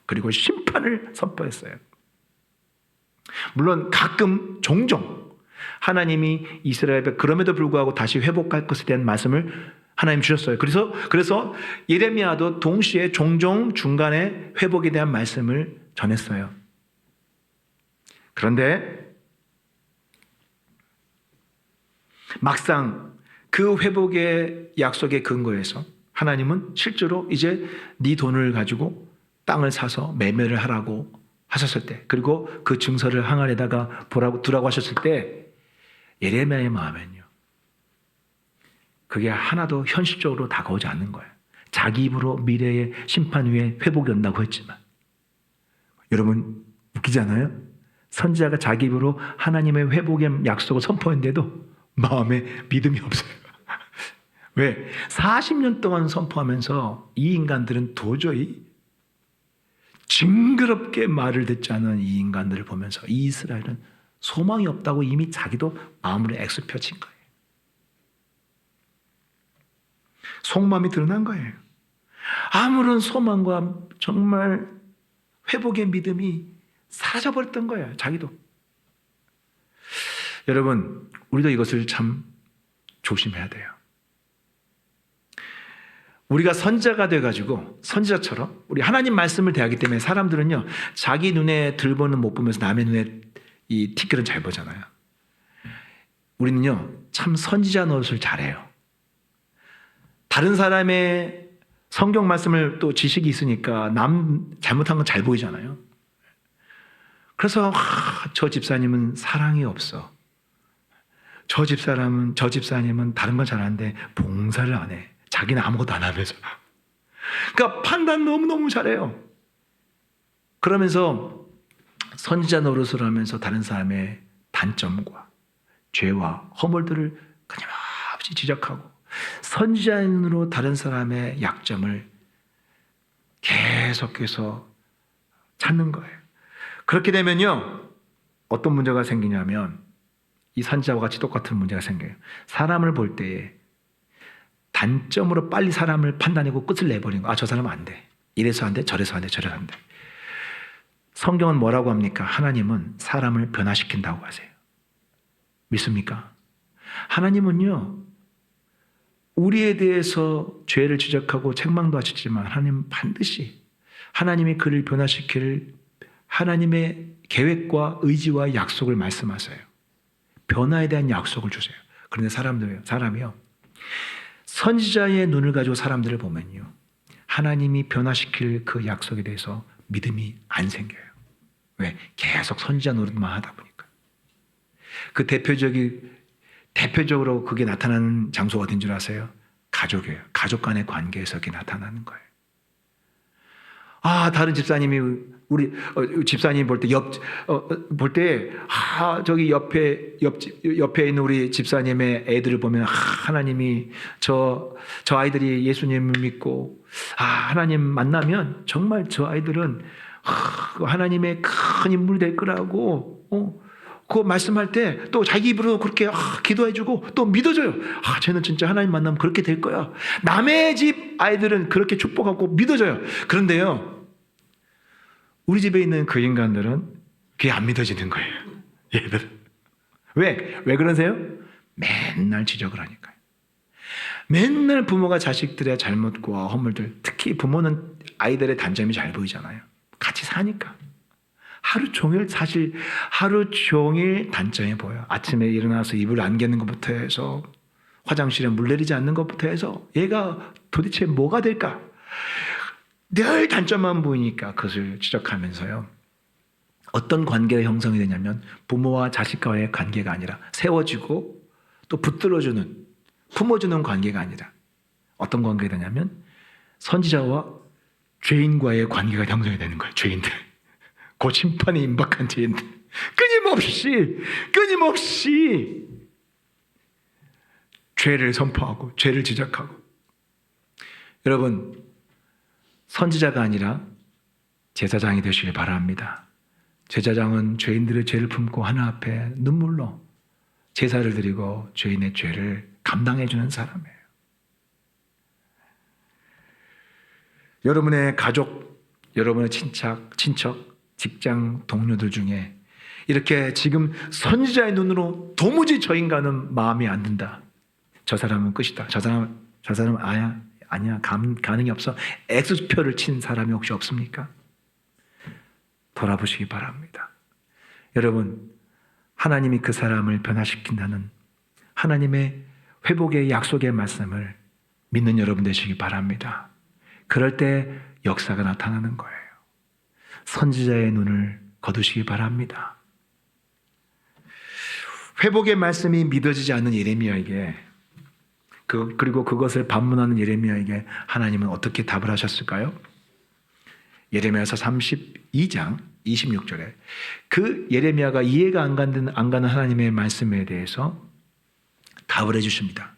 그리고 심판을 선포했어요. 물론 가끔 종종 하나님이 이스라엘에 그럼에도 불구하고 다시 회복할 것에 대한 말씀을 하나님 주셨어요. 그래서 예레미야도 동시에 종종 중간에 회복에 대한 말씀을 전했어요. 그런데 막상 그 회복의 약속의 근거에서 하나님은 실제로 이제 네 돈을 가지고 땅을 사서 매매를 하라고 하셨을 때, 그리고 그 증서를 항아리에다가 두라고 하셨을 때, 예레미야의 마음엔요, 그게 하나도 현실적으로 다가오지 않는 거예요. 자기 입으로 미래의 심판 후에 회복이 온다고 했지만, 여러분 웃기잖아요. 선지자가 자기 입으로 하나님의 회복의 약속을 선포했는데도 마음에 믿음이 없어요. 왜? 40년 동안 선포하면서 이 인간들은 도저히, 징그럽게 말을 듣지 않은 이 인간들을 보면서 이 이스라엘은 소망이 없다고 이미 자기도 마음으로 X 펴친 거예요. 속마음이 드러난 거예요. 아무런 소망과 정말 회복의 믿음이 사라져버렸던 거예요. 자기도. 여러분, 우리도 이것을 참 조심해야 돼요. 우리가 선지자가 돼가지고 선지자처럼 우리 하나님 말씀을 대하기 때문에 사람들은요, 자기 눈에 들보는 못 보면서 남의 눈에 이 티끌은 잘 보잖아요. 우리는요, 참 선지자 노릇을 잘해요. 다른 사람의 성경 말씀을 또 지식이 있으니까 남 잘못한 건 잘 보이잖아요. 그래서 저 집사님은 사랑이 없어, 저 집사님은 다른 건 잘하는데 봉사를 안 해, 자기는 아무것도 안 하면서. 그러니까 판단 너무너무 잘해요. 그러면서 선지자 노릇을 하면서 다른 사람의 단점과 죄와 허물들을 끊임없이 지적하고, 선지자의 눈으로 다른 사람의 약점을 계속해서 찾는 거예요. 그렇게 되면요, 어떤 문제가 생기냐면, 이 선지자와 같이 똑같은 문제가 생겨요. 사람을 볼 때에 단점으로 빨리 사람을 판단하고 끝을 내버리는 거. 저 사람은 안 돼, 이래서 안 돼, 저래서 안 돼, 저래서 안 돼. 성경은 뭐라고 합니까? 하나님은 사람을 변화시킨다고 하세요. 믿습니까? 하나님은요, 우리에 대해서 죄를 지적하고 책망도 하시지만 하나님은 반드시 하나님이 그를 변화시킬 하나님의 계획과 의지와 약속을 말씀하세요. 변화에 대한 약속을 주세요. 그런데 사람이요, 선지자의 눈을 가지고 사람들을 보면요, 하나님이 변화시킬 그 약속에 대해서 믿음이 안 생겨요. 왜? 계속 선지자 노릇만 하다 보니까. 그 대표적으로 그게 나타나는 장소가 어딘 줄 아세요? 가족이에요. 가족 간의 관계에서 그게 나타나는 거예요. 다른 집사님이 우리 집사님 볼 때 저기 옆에 있는 우리 집사님의 애들을 보면 하나님이 저 아이들이 예수님을 믿고 하나님 만나면 정말 저 아이들은 하나님의 큰 인물이 될 거라고 그거 말씀할 때 또 자기 입으로 그렇게 기도해주고 또 믿어줘요. 쟤는 진짜 하나님 만나면 그렇게 될 거야. 남의 집 아이들은 그렇게 축복하고 믿어줘요. 그런데요, 우리 집에 있는 그 인간들은 그게 안 믿어지는 거예요. 얘들. 왜 그러세요? 맨날 지적을 하니까요. 맨날 부모가 자식들의 잘못과 허물들, 특히 부모는 아이들의 단점이 잘 보이잖아요. 같이 사니까. 하루 종일 단점이 보여요. 아침에 일어나서 이불 안 개는 것부터 해서 화장실에 물 내리지 않는 것부터 해서 얘가 도대체 뭐가 될까? 늘 단점만 보이니까 그것을 지적하면서요. 어떤 관계가 형성이 되냐면 부모와 자식과의 관계가 아니라 세워지고 또 붙들어주는, 품어주는 관계가 아니라 어떤 관계가 되냐면 선지자와 죄인과의 관계가 형성이 되는 거예요. 죄인들. 그 심판이 임박한 죄인들. 끊임없이 죄를 선포하고 죄를 지적하고. 여러분, 선지자가 아니라 제사장이 되시길 바랍니다. 제사장은 죄인들의 죄를 품고 하나 앞에 눈물로 제사를 드리고 죄인의 죄를 감당해 주는 사람이에요. 여러분의 가족, 여러분의 친척, 직장 동료들 중에 이렇게 지금 선지자의 눈으로 도무지 저 인간은 마음이 안 든다. 저 사람은 끝이다. 저 사람은 아니야. 가능이 없어. X표를 친 사람이 혹시 없습니까? 돌아보시기 바랍니다. 여러분, 하나님이 그 사람을 변화시킨다는 하나님의 회복의 약속의 말씀을 믿는 여러분 되시기 바랍니다. 그럴 때 역사가 나타나는 거예요. 선지자의 눈을 거두시기 바랍니다. 회복의 말씀이 믿어지지 않는 예레미야에게 그리고 그것을 반문하는 예레미야에게 하나님은 어떻게 답을 하셨을까요? 예레미야서 32장 26절에 그 예레미야가 이해가 안 가는 하나님의 말씀에 대해서 답을 해주십니다.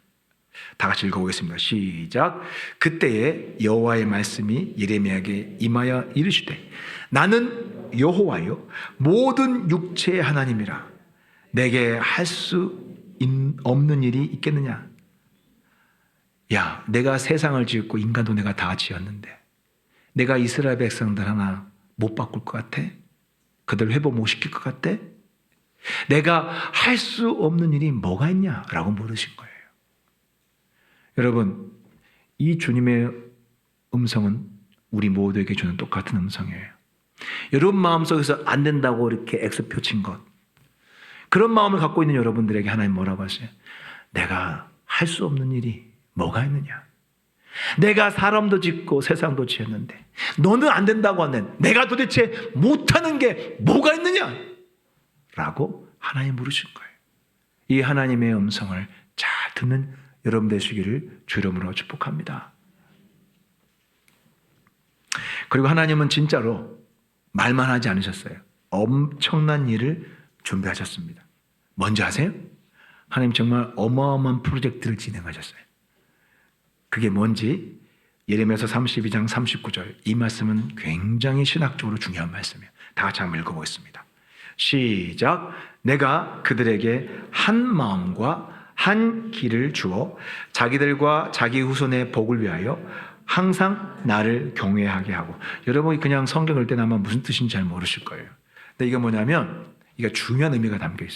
다 같이 읽어보겠습니다. 시작. 그때에 여호와의 말씀이 예레미야에게 임하여 이르시되 나는 여호와요 모든 육체의 하나님이라. 내게 할 수 없는 일이 있겠느냐? 야, 내가 세상을 지었고 인간도 내가 다 지었는데 내가 이스라엘 백성들 하나 못 바꿀 것 같아? 그들 회복 못 시킬 것 같아? 내가 할 수 없는 일이 뭐가 있냐? 라고 물으신 거예요. 여러분, 이 주님의 음성은 우리 모두에게 주는 똑같은 음성이에요. 여러분 마음속에서 안 된다고 이렇게 X표 친 것, 그런 마음을 갖고 있는 여러분들에게 하나님 뭐라고 하세요? 내가 할 수 없는 일이 뭐가 있느냐? 내가 사람도 짓고 세상도 지었는데 너는 안 된다고 하는 내가 도대체 못하는 게 뭐가 있느냐? 라고 하나님 물으신 거예요. 이 하나님의 음성을 잘 듣는 여러분 되시기를 주 이름으로 축복합니다. 그리고 하나님은 진짜로 말만 하지 않으셨어요. 엄청난 일을 준비하셨습니다. 뭔지 아세요? 하나님 정말 어마어마한 프로젝트를 진행하셨어요. 그게 뭔지 예레미야서 32장 39절, 이 말씀은 굉장히 신학적으로 중요한 말씀이에요. 다 같이 한번 읽어보겠습니다. 시작. 내가 그들에게 한 마음과 한 길을 주어 자기들과 자기 후손의 복을 위하여 항상 나를 경외하게 하고. 여러분이 그냥 성경 읽을 때는 아마 무슨 뜻인지 잘 모르실 거예요. 근데 이게 뭐냐면 이게 중요한 의미가 담겨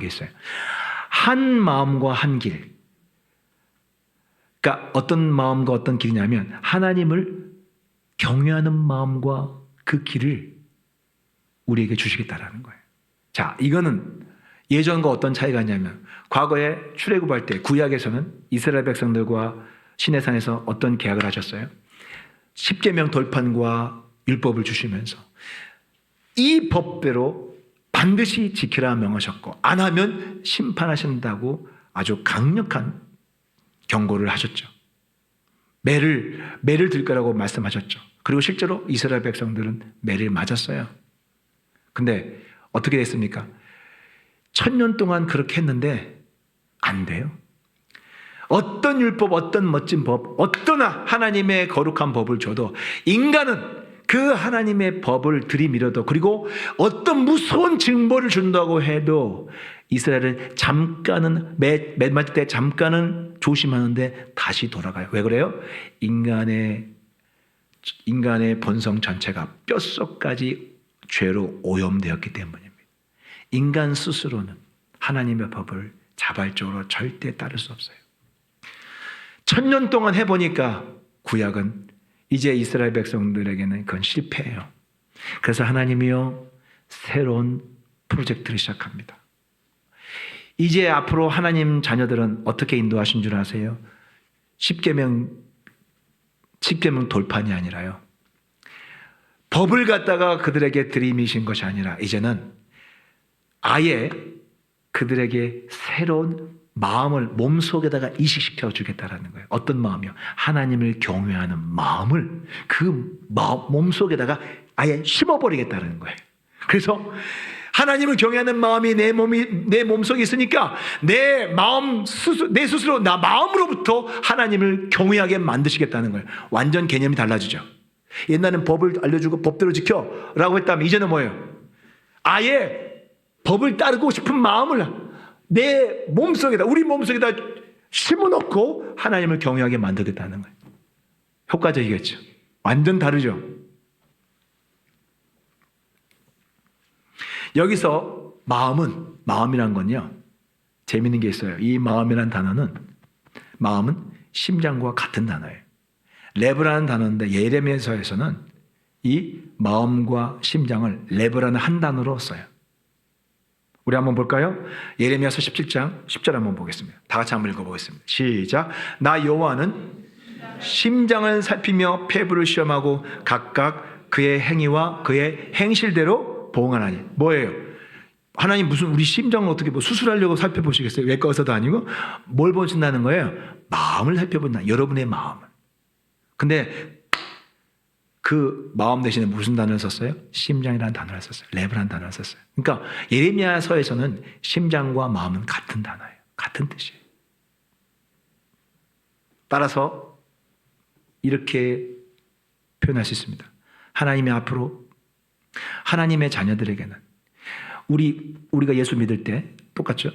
있어요. 한 마음과 한 길. 그러니까 어떤 마음과 어떤 길이냐면 하나님을 경외하는 마음과 그 길을 우리에게 주시겠다라는 거예요. 자, 이거는 예전과 어떤 차이가 있냐면 과거에 출애굽할 때 구약에서는 이스라엘 백성들과 시내산에서 어떤 계약을 하셨어요? 십계명 돌판과 율법을 주시면서 이 법대로 반드시 지키라 명하셨고 안 하면 심판하신다고 아주 강력한 경고를 하셨죠. 매를 들 거라고 말씀하셨죠. 그리고 실제로 이스라엘 백성들은 매를 맞았어요. 근데 어떻게 됐습니까? 1000년 동안 그렇게 했는데 안 돼요. 어떤 율법, 어떤 멋진 법, 어떤 하나님의 거룩한 법을 줘도 인간은 그 하나님의 법을 들이밀어도, 그리고 어떤 무서운 징벌을 준다고 해도 이스라엘은 잠깐은 매 맞을 때 잠깐은 조심하는데 다시 돌아가요. 왜 그래요? 인간의 본성 전체가 뼛속까지 죄로 오염되었기 때문입니다. 인간 스스로는 하나님의 법을 자발적으로 절대 따를 수 없어요. 1000년 동안 해보니까 구약은 이제 이스라엘 백성들에게는 그건 실패예요. 그래서 하나님이요 새로운 프로젝트를 시작합니다. 이제 앞으로 하나님 자녀들은 어떻게 인도하신 줄 아세요? 10계명 돌판이 아니라요. 법을 갖다가 그들에게 들이미신 것이 아니라 이제는 아예 그들에게 새로운 마음을 몸속에다가 이식시켜 주겠다라는 거예요. 어떤 마음이요? 하나님을 경외하는 마음을 그 몸속에다가 아예 심어버리겠다는 거예요. 그래서 하나님을 경외하는 마음이 내 몸속에 있으니까 내 스스로 나 마음으로부터 하나님을 경외하게 만드시겠다는 거예요. 완전 개념이 달라지죠. 옛날에는 법을 알려주고 법대로 지켜라고 했다면 이제는 뭐예요? 아예 법을 따르고 싶은 마음을 내 몸속에다 우리 몸속에다 심어놓고 하나님을 경외하게 만들겠다는 거예요. 효과적이겠죠. 완전 다르죠. 여기서 마음이란 건요 재밌는 게 있어요. 이 마음이란 단어는 마음은 심장과 같은 단어예요. 레브라는 단어인데 예레미야서에서는 이 마음과 심장을 레브라는 한 단어로 써요. 우리 한번 볼까요? 예레미야서 17장 10절 한번 보겠습니다. 다 같이 한번 읽어보겠습니다. 시작. 나 여호와는 심장을 살피며 폐부를 시험하고 각각 그의 행위와 그의 행실대로 보응하나니. 뭐예요? 하나님 무슨 우리 심장을 어떻게 수술하려고 살펴보시겠어요? 외과 의사도 아니고 뭘 보신다는 거예요? 마음을 살펴본다. 여러분의 마음을. 근데 그 마음 대신에 무슨 단어를 썼어요? 심장이라는 단어를 썼어요. 레브라는 단어를 썼어요. 그러니까 예레미야서에서는 심장과 마음은 같은 단어예요. 같은 뜻이에요. 따라서 이렇게 표현할 수 있습니다. 하나님이 앞으로 하나님의 자녀들에게는 우리가 예수 믿을 때 똑같죠?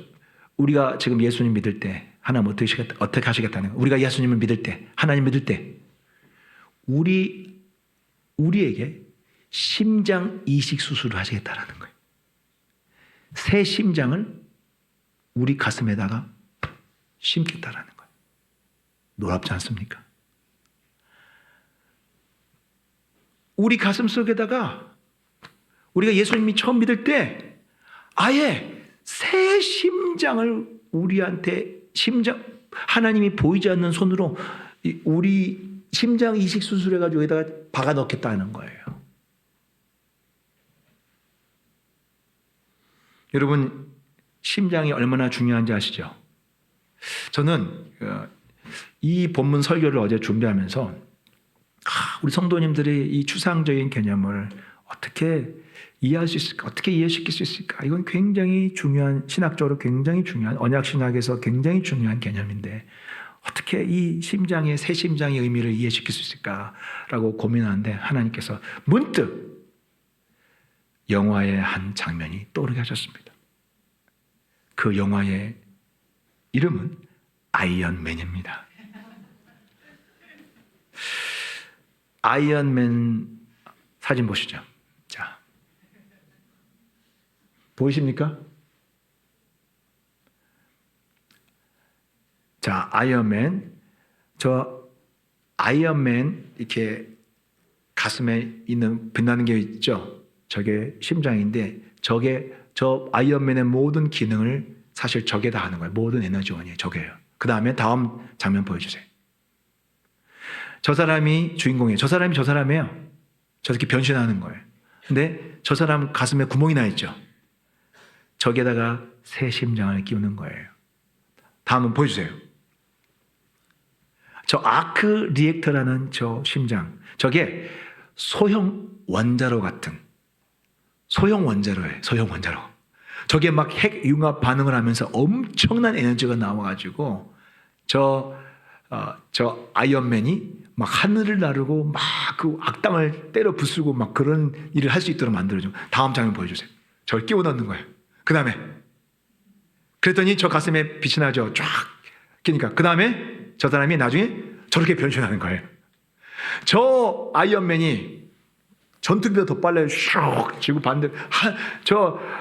우리가 지금 예수님 믿을 때 하나님 어떻게 하시겠다는 거예요? 우리가 예수님을 믿을 때 하나님 믿을 때 우리에게 심장 이식 수술을 하시겠다라는 거예요. 새 심장을 우리 가슴에다가 심겠다라는 거예요. 놀랍지 않습니까? 우리 가슴 속에다가 우리가 예수님이 처음 믿을 때 아예 새 심장을 우리한테 하나님이 보이지 않는 손으로 우리 심장 이식 수술해가지고 여기다가 박아 넣겠다는 거예요. 여러분 심장이 얼마나 중요한지 아시죠? 저는 이 본문 설교를 어제 준비하면서 우리 성도님들이 이 추상적인 개념을 어떻게 이해할 수 있을까? 어떻게 이해시킬 수 있을까? 이건 굉장히 중요한, 신학적으로 굉장히 중요한, 언약신학에서 굉장히 중요한 개념인데 어떻게 이 심장의 새 심장의 의미를 이해시킬 수 있을까라고 고민하는데 하나님께서 문득 영화의 한 장면이 떠오르게 하셨습니다. 그 영화의 이름은 아이언맨입니다. 아이언맨 사진 보시죠. 자, 보이십니까? 자, 아이언맨. 저 아이언맨 이렇게 가슴에 있는 빛나는 게 있죠. 저게 심장인데 저 아이언맨의 모든 기능을 사실 저게 다 하는 거예요. 모든 에너지원이 저게요. 그 다음에 다음 장면 보여주세요. 저 사람이 주인공이에요. 저 사람이에요. 저렇게 변신하는 거예요. 근데 저 사람 가슴에 구멍이 나 있죠. 저기에다가 새 심장을 끼우는 거예요. 다음은 보여주세요. 저 아크 리액터라는 저 심장, 저게 소형 원자로 같은 소형 원자로예요. 소형 원자로. 저게 막 핵 융합 반응을 하면서 엄청난 에너지가 나와가지고 저 아이언맨이 막 하늘을 나르고 막 그 악당을 때려 부수고 막 그런 일을 할 수 있도록 만들어줘. 다음 장면 보여주세요. 저를 끼워 넣는 거예요. 그 다음에 그랬더니 저 가슴에 빛이 나죠. 쫙 끼니까 그 다음에 저 사람이 나중에 저렇게 변신하는 거예요. 저 아이언맨이 전투기보다 더 빨라요. 슉 지구 반대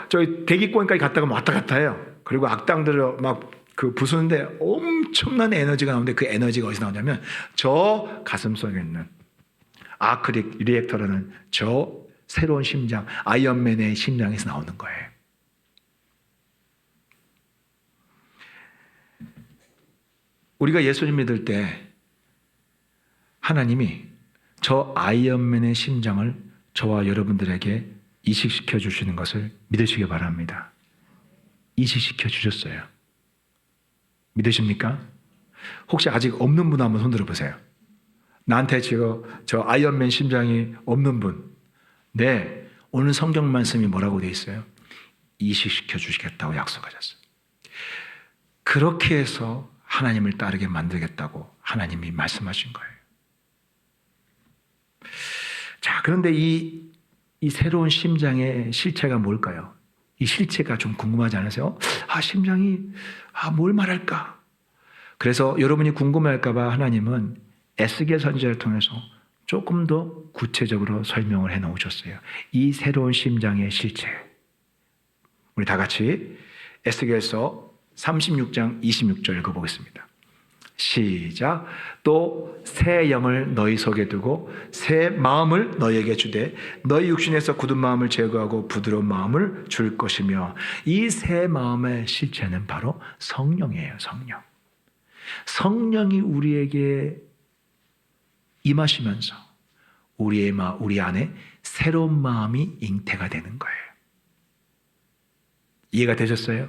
저기 대기권까지 갔다가 왔다 갔다 해요. 그리고 악당들을 막 그 부수는데 엄청난 에너지가 나오는데 그 에너지가 어디서 나오냐면 저 가슴 속에 있는 아크 리액터라는 저 새로운 심장, 아이언맨의 심장에서 나오는 거예요. 우리가 예수님 믿을 때 하나님이 저 아이언맨의 심장을 저와 여러분들에게 이식시켜 주시는 것을 믿으시기 바랍니다. 이식시켜 주셨어요. 믿으십니까? 혹시 아직 없는 분 한번 손 들어보세요. 나한테 지금 저 아이언맨 심장이 없는 분. 네, 오늘 성경 말씀이 뭐라고 되어 있어요? 이식시켜 주시겠다고 약속하셨어요. 그렇게 해서 하나님을 따르게 만들겠다고 하나님이 말씀하신 거예요. 자, 그런데 이 새로운 심장의 실체가 뭘까요? 이 실체가 좀 궁금하지 않으세요? 심장이 뭘 말할까? 그래서 여러분이 궁금할까봐 하나님은 에스겔 선지자를 통해서 조금 더 구체적으로 설명을 해 놓으셨어요. 이 새로운 심장의 실체. 우리 다 같이 에스겔서 36장 26절 읽어보겠습니다. 시작. 또 새 영을 너희 속에 두고 새 마음을 너희에게 주되 너희 육신에서 굳은 마음을 제거하고 부드러운 마음을 줄 것이며 이 새 마음의 실체는 바로 성령이에요. 성령. 성령이 우리에게 임하시면서 우리 안에 새로운 마음이 잉태가 되는 거예요. 이해가 되셨어요?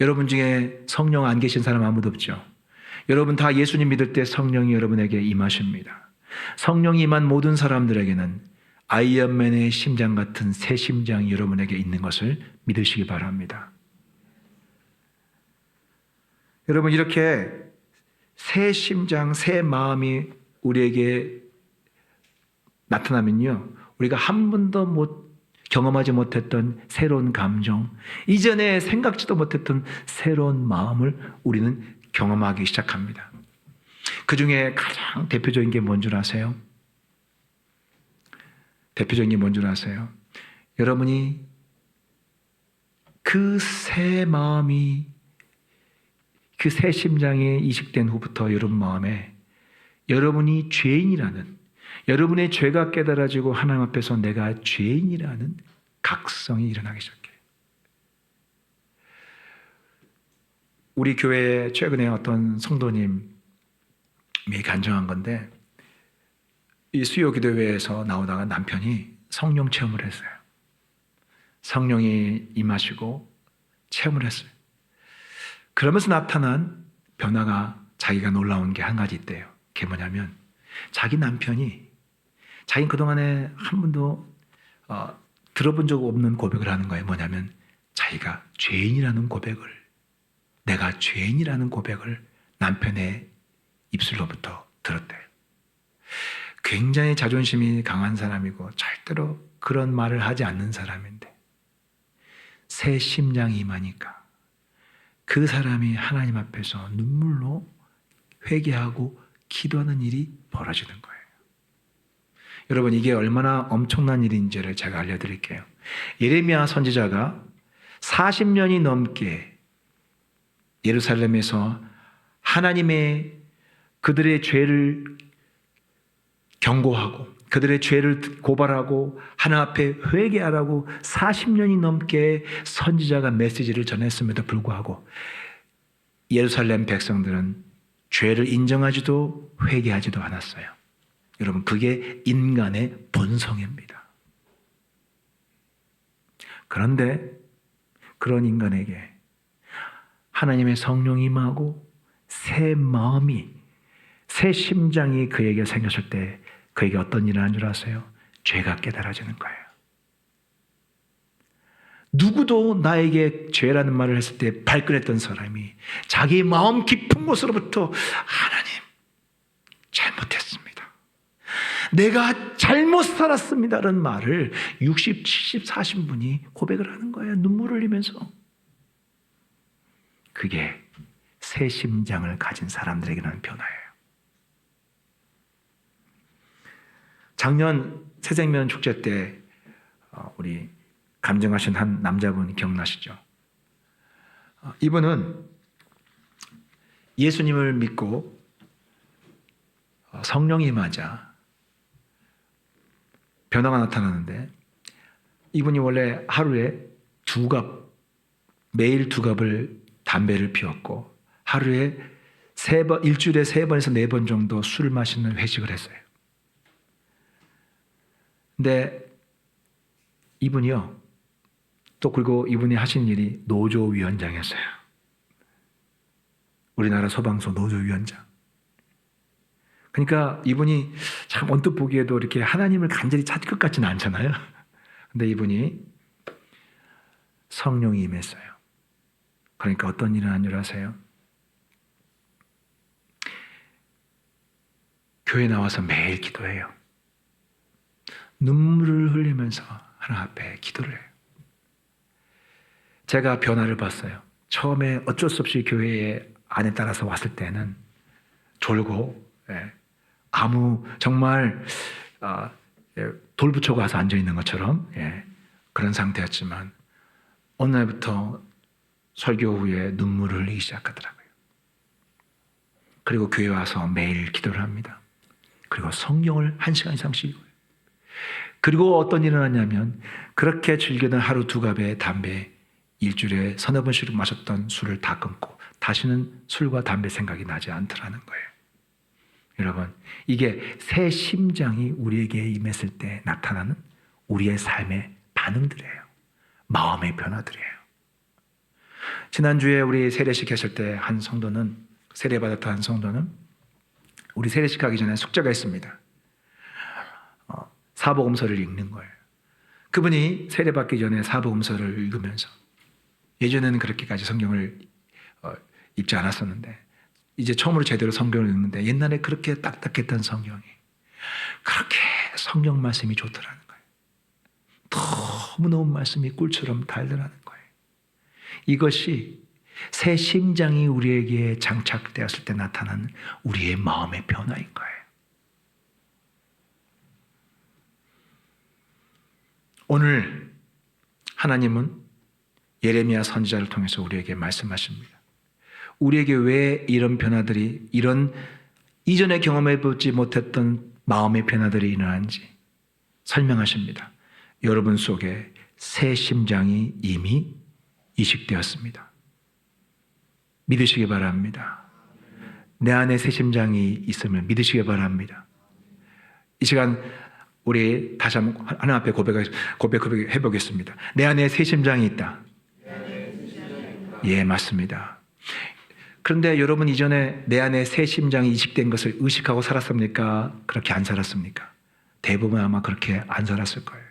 여러분 중에 성령 안 계신 사람 아무도 없죠? 여러분 다 예수님 믿을 때 성령이 여러분에게 임하십니다. 성령이 임한 모든 사람들에게는 아이언맨의 심장 같은 새 심장이 여러분에게 있는 것을 믿으시기 바랍니다. 여러분 이렇게 새 심장, 새 마음이 우리에게 나타나면요, 우리가 한 번도 경험하지 못했던 새로운 감정, 이전에 생각지도 못했던 새로운 마음을 우리는 경험하기 시작합니다. 그 중에 가장 대표적인 게 뭔 줄 아세요? 대표적인 게 뭔 줄 아세요? 여러분이 그 새 마음이, 그 새 심장에 이식된 후부터 여러분 마음에 여러분이 죄인이라는, 여러분의 죄가 깨달아지고 하나님 앞에서 내가 죄인이라는 각성이 일어나기 시작해요. 우리 교회에 최근에 어떤 성도님이 간증한 건데, 이 수요 기도회에서 나오다가 남편이 성령 체험을 했어요. 성령이 임하시고 체험을 했어요. 그러면서 나타난 변화가 자기가 놀라운 게 한 가지 있대요. 그게 뭐냐면 자기 남편이 자기는 그동안에 한 번도 들어본 적 없는 고백을 하는 거예요. 뭐냐면 자기가 죄인이라는 고백을, 내가 죄인이라는 고백을 남편의 입술로부터 들었대요. 굉장히 자존심이 강한 사람이고 절대로 그런 말을 하지 않는 사람인데 새 심장이 임하니까 그 사람이 하나님 앞에서 눈물로 회개하고 기도하는 일이 벌어지는 거예요. 여러분 이게 얼마나 엄청난 일인지를 제가 알려드릴게요. 예레미야 선지자가 40년이 넘게 예루살렘에서 하나님의 그들의 죄를 경고하고 그들의 죄를 고발하고 하나님 앞에 회개하라고 40년이 넘게 선지자가 메시지를 전했음에도 불구하고 예루살렘 백성들은 죄를 인정하지도 회개하지도 않았어요. 여러분 그게 인간의 본성입니다. 그런데 그런 인간에게 하나님의 성령이 임하고 새 마음이, 새 심장이 그에게 생겼을 때 그에게 어떤 일을 하는 줄 아세요? 죄가 깨달아지는 거예요. 누구도 나에게 죄라는 말을 했을 때 발끈했던 사람이 자기 마음 깊은 곳으로부터 하나님 잘못했습니다. 내가 잘못 살았습니다라는 말을 60, 70, 40분이 고백을 하는 거예요. 눈물을 흘리면서. 그게 새 심장을 가진 사람들에게 나는 변화예요. 작년 새생명 축제 때 우리 감정하신 한 남자분 기억나시죠? 이분은 예수님을 믿고 성령이 맞아 변화가 나타나는데, 이분이 원래 하루에 매일 2갑을 담배를 피웠고 하루에 일주일에 3번에서 4번 정도 술을 마시는 회식을 했어요. 근데 이분이요, 또 그리고 이분이 하신 일이 노조위원장이었어요. 우리나라 소방서 노조위원장. 그러니까 이분이 참 언뜻 보기에도 이렇게 하나님을 간절히 찾을 것 같지는 않잖아요. 근데 이분이 성령이 임했어요. 그러니까 어떤 일을 한 줄 아세요? 교회 나와서 매일 기도해요. 눈물을 흘리면서 하나님 앞에 기도를 해요. 제가 변화를 봤어요. 처음에 어쩔 수 없이 교회에 안에 따라서 왔을 때는 졸고, 정말 돌 붙여고 와서 앉아 있는 것처럼 그런 상태였지만, 어느 날부터 설교 후에 눈물을 흘리기 시작하더라고요. 그리고 교회 와서 매일 기도를 합니다. 그리고 성경을 1시간 이상씩 읽어요. 그리고 어떤 일이 일어났냐면, 그렇게 즐기던 하루 2갑의 담배, 일주일에 3-4번씩 마셨던 술을 다 끊고 다시는 술과 담배 생각이 나지 않더라는 거예요. 여러분, 이게 새 심장이 우리에게 임했을 때 나타나는 우리의 삶의 반응들이에요. 마음의 변화들이에요. 지난주에 우리 세례식 했을 때 한 성도는, 세례받았던 한 성도는 우리 세례식 하기 전에 숙제가 있습니다. 사복음서를 읽는 거예요. 그분이 세례받기 전에 사복음서를 읽으면서, 예전에는 그렇게까지 성경을 읽지 않았었는데 이제 처음으로 제대로 성경을 읽는데, 옛날에 그렇게 딱딱했던 성경이 그렇게 성경 말씀이 좋더라는 거예요. 너무너무 말씀이 꿀처럼 달더라는 거예요. 이것이 새 심장이 우리에게 장착되었을 때 나타나는 우리의 마음의 변화인 거예요. 오늘 하나님은 예레미야 선지자를 통해서 우리에게 말씀하십니다. 우리에게 왜 이런 변화들이, 이런 이전에 경험해보지 못했던 마음의 변화들이 일어나는지 설명하십니다. 여러분 속에 새 심장이 이미 이식되었습니다. 믿으시기 바랍니다. 내 안에 새 심장이 있음을 믿으시기 바랍니다. 이 시간 우리 다시 한번 하나님 앞에 고백해 보겠습니다. 내 안에 새 심장이 있다. 예, 맞습니다. 그런데 여러분, 이전에 내 안에 새 심장이 이식된 것을 의식하고 살았습니까? 그렇게 안 살았습니까? 대부분 아마 그렇게 안 살았을 거예요.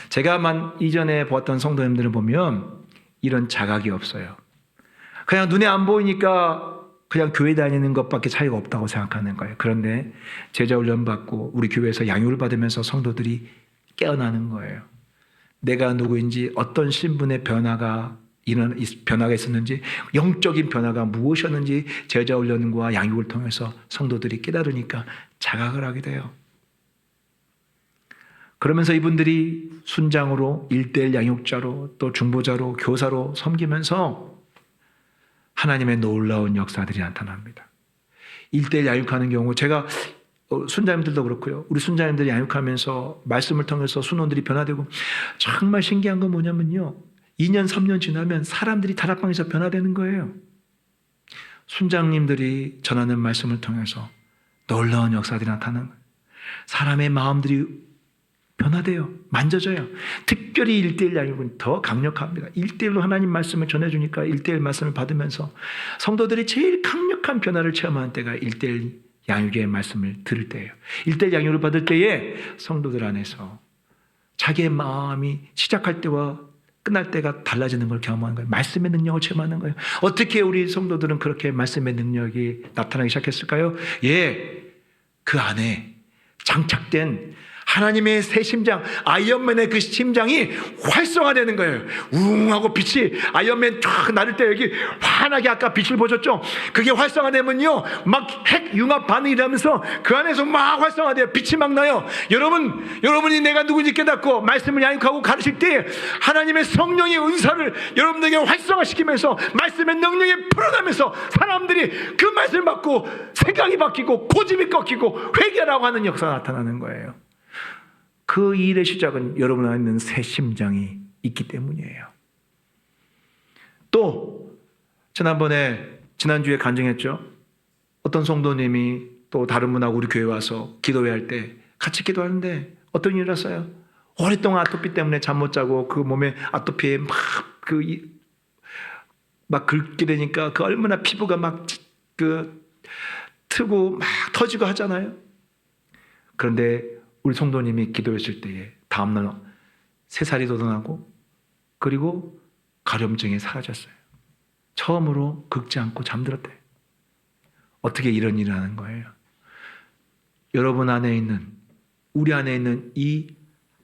제가 이전에 보았던 성도님들을 보면 이런 자각이 없어요. 그냥 눈에 안 보이니까 그냥 교회 다니는 것밖에 차이가 없다고 생각하는 거예요. 그런데 제자 훈련 받고 우리 교회에서 양육을 받으면서 성도들이 깨어나는 거예요. 내가 누구인지, 어떤 신분의 변화가 있었는지, 영적인 변화가 무엇이었는지 제자 훈련과 양육을 통해서 성도들이 깨달으니까 자각을 하게 돼요. 그러면서 이분들이 순장으로, 1:1 양육자로, 또 중보자로, 교사로 섬기면서 하나님의 놀라운 역사들이 나타납니다. 1:1 양육하는 경우, 제가 순자님들도 그렇고요, 우리 순자님들이 양육하면서 말씀을 통해서 순원들이 변화되고, 정말 신기한 건 뭐냐면요, 2년 3년 지나면 사람들이 다락방에서 변화되는 거예요. 순장님들이 전하는 말씀을 통해서 놀라운 역사들이 나타나는 거예요. 사람의 마음들이 변화돼요. 만져져요. 특별히 1:1 양육은 더 강력합니다. 1:1로 하나님 말씀을 전해주니까 1:1 말씀을 받으면서 성도들이 제일 강력한 변화를 체험하는 때가 1:1 양육의 말씀을 들을 때예요. 1:1 양육을 받을 때에 성도들 안에서 자기의 마음이 시작할 때와 끝날 때가 달라지는 걸 경험하는 거예요. 말씀의 능력을 체험하는 거예요. 어떻게 우리 성도들은 그렇게 말씀의 능력이 나타나기 시작했을까요? 예, 그 안에 장착된 하나님의 새 심장, 아이언맨의 그 심장이 활성화되는 거예요. 웅하고 빛이 아이언맨 쫙 나를 때 여기 환하게 아까 빛을 보셨죠? 그게 활성화되면요 막 핵 융합 반응이 일어나면서 그 안에서 막 활성화돼요. 빛이 막 나요. 여러분이 내가 누구인지 깨닫고 말씀을 양육하고 가르칠 때 하나님의 성령의 은사를 여러분들에게 활성화시키면서 말씀의 능력이 풀어나면서 사람들이 그 말씀을 받고 생각이 바뀌고 고집이 꺾이고 회개라고 하는 역사가 나타나는 거예요. 그 일의 시작은 여러분 안에 있는 새 심장이 있기 때문이에요. 또 지난주에 간증했죠. 어떤 성도님이 또 다른 분하고 우리 교회 와서 기도회 할 때 같이 기도하는데 어떤 일이 일어났어요? 오랫동안 아토피 때문에 잠 못 자고 그 몸에 아토피에 막 긁게 되니까 그 얼마나 피부가 막 트고 막 터지고 하잖아요. 그런데 우리 성도님이 기도했을 때에 다음날 새살이 돋아나고 그리고 가려움증이 사라졌어요. 처음으로 긁지 않고 잠들었대. 어떻게 이런 일을 하는 거예요? 여러분 안에 있는, 우리 안에 있는 이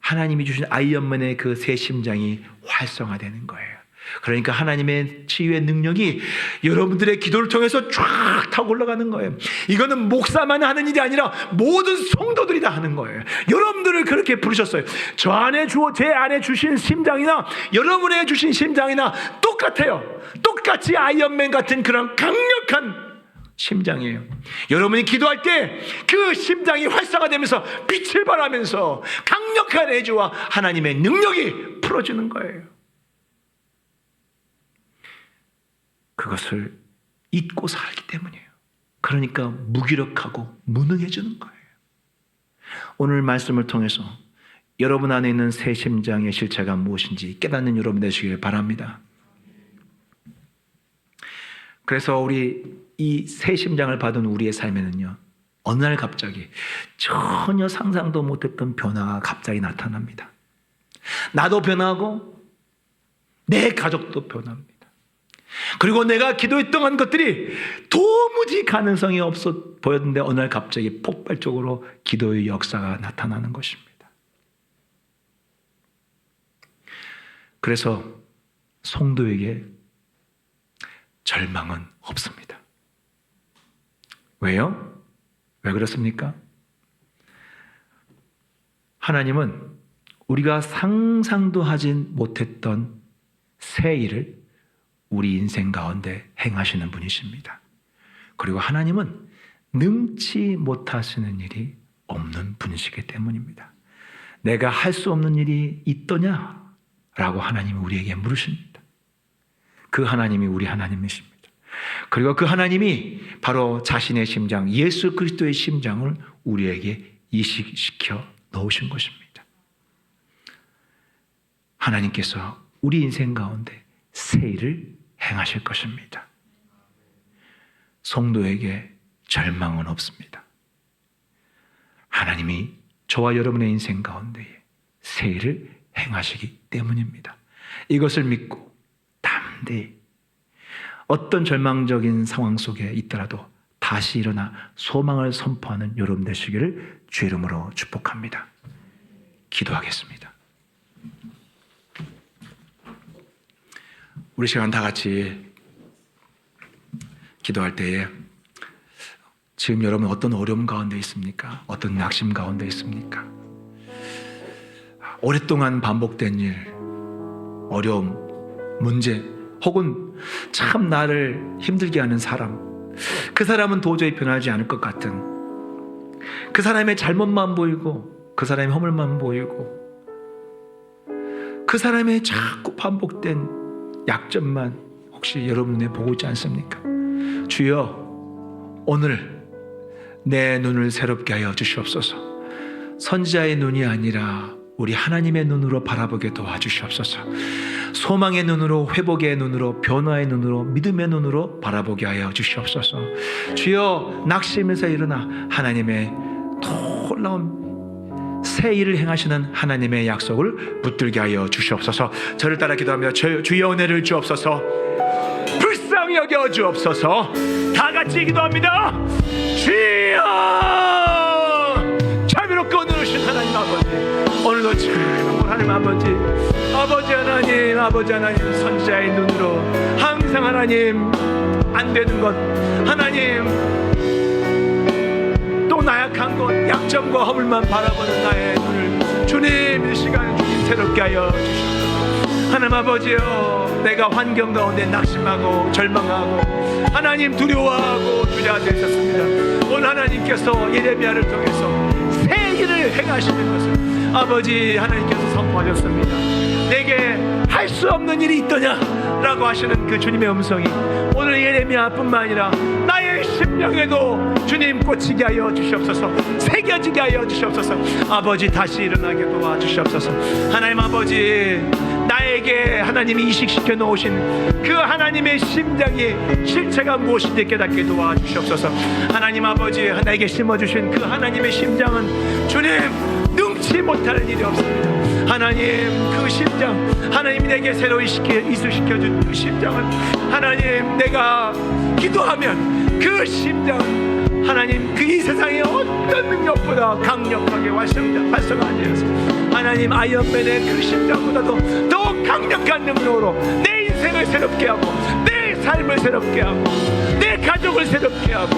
하나님이 주신 아이언맨의 그 새 심장이 활성화되는 거예요. 그러니까 하나님의 치유의 능력이 여러분들의 기도를 통해서 쫙 타고 올라가는 거예요. 이거는 목사만 하는 일이 아니라 모든 성도들이 다 하는 거예요. 여러분들을 그렇게 부르셨어요. 제 안에 주신 심장이나 여러분에게 주신 심장이나 똑같아요. 똑같이 아이언맨 같은 그런 강력한 심장이에요. 여러분이 기도할 때 그 심장이 활성화되면서 빛을 발하면서 강력한 애주와 하나님의 능력이 풀어지는 거예요. 그것을 잊고 살기 때문이에요. 그러니까 무기력하고 무능해지는 거예요. 오늘 말씀을 통해서 여러분 안에 있는 새 심장의 실체가 무엇인지 깨닫는 여러분 되시길 바랍니다. 그래서 우리 이 새 심장을 받은 우리의 삶에는요, 어느 날 갑자기 전혀 상상도 못했던 변화가 갑자기 나타납니다. 나도 변하고 내 가족도 변합니다. 그리고 내가 기도했던 것들이 도무지 가능성이 없어 보였는데 어느 날 갑자기 폭발적으로 기도의 역사가 나타나는 것입니다. 그래서 성도에게 절망은 없습니다. 왜요? 왜 그렇습니까? 하나님은 우리가 상상도 하지 못했던 새 일을 우리 인생 가운데 행하시는 분이십니다. 그리고 하나님은 능치 못하시는 일이 없는 분이시기 때문입니다. 내가 할 수 없는 일이 있더냐? 라고 하나님이 우리에게 물으십니다. 그 하나님이 우리 하나님이십니다. 그리고 그 하나님이 바로 자신의 심장, 예수 그리스도의 심장을 우리에게 이식시켜 넣으신 것입니다. 하나님께서 우리 인생 가운데 새 일을 행하실 것입니다. 성도에게 절망은 없습니다. 하나님이 저와 여러분의 인생 가운데에 새 일을 행하시기 때문입니다. 이것을 믿고 담대히 어떤 절망적인 상황 속에 있더라도 다시 일어나 소망을 선포하는 여러분 되시기를 주 이름으로 축복합니다. 기도하겠습니다. 우리 시간 다 같이 기도할 때에 지금 여러분 어떤 어려움 가운데 있습니까? 어떤 낙심 가운데 있습니까? 오랫동안 반복된 일, 어려움, 문제, 혹은 참 나를 힘들게 하는 사람, 그 사람은 도저히 변하지 않을 것 같은, 그 사람의 잘못만 보이고 그 사람의 허물만 보이고 그 사람의 자꾸 반복된 약점만 혹시 여러분 눈에 보고 있지 않습니까? 주여, 오늘 내 눈을 새롭게 하여 주시옵소서. 선지자의 눈이 아니라 우리 하나님의 눈으로 바라보게 도와주시옵소서. 소망의 눈으로, 회복의 눈으로, 변화의 눈으로, 믿음의 눈으로 바라보게 하여 주시옵소서. 주여, 낙심에서 일어나 하나님의 놀라운 새 일을 행하시는 하나님의 약속을 붙들게 하여 주시옵소서. 저를 따라 기도하며 주여 은혜를 주옵소서. 불쌍히 여겨 주옵소서. 다 같이 기도합니다. 주여, 자비롭고 은혜로우신 하나님 아버지, 아버지, 오늘도 참 하나님 아버지 하나님 선지자의 눈으로 항상 하나님 안 되는 것, 하나님 또 나약한 것, 약점과 허물만 바라보는 나의 눈을 주님 이 시간에 주님 새롭게 하여 주시옵소서. 하나님 아버지여, 내가 환경 가운데 낙심하고 절망하고 하나님 두려워하고 주저앉아 있었습니다. 오늘 하나님께서 예레미야를 통해서 새 일을 행하시는 것을 아버지 하나님께서 선포하셨습니다. 내게 할 수 없는 일이 있더냐라고 하시는 그 주님의 음성이 오늘 예레미야뿐만 아니라 나의 심령에도 주님 꽂히게 하여 주시옵소서. 새겨지게 하여 주시옵소서. 아버지 다시 일어나게 도와주시옵소서. 하나님 아버지, 나에게 하나님이 이식시켜 놓으신 그 하나님의 심장의 실체가 무엇인지 깨닫게 도와주시옵소서. 하나님 아버지, 나에게 심어주신 그 하나님의 심장은 주님 능치 못할 일이 없습니다. 하나님 그 심장, 하나님이 내게 새로 이식시켜준 그 심장은 하나님 내가 기도하면 그 심장 하나님 그 이 세상의 어떤 능력보다 강력하게 활성화되어서 하나님 아이언맨의 그 심장보다도 더 강력한 능력으로 내 인생을 새롭게 하고 내 삶을 새롭게 하고 내 가족을 새롭게 하고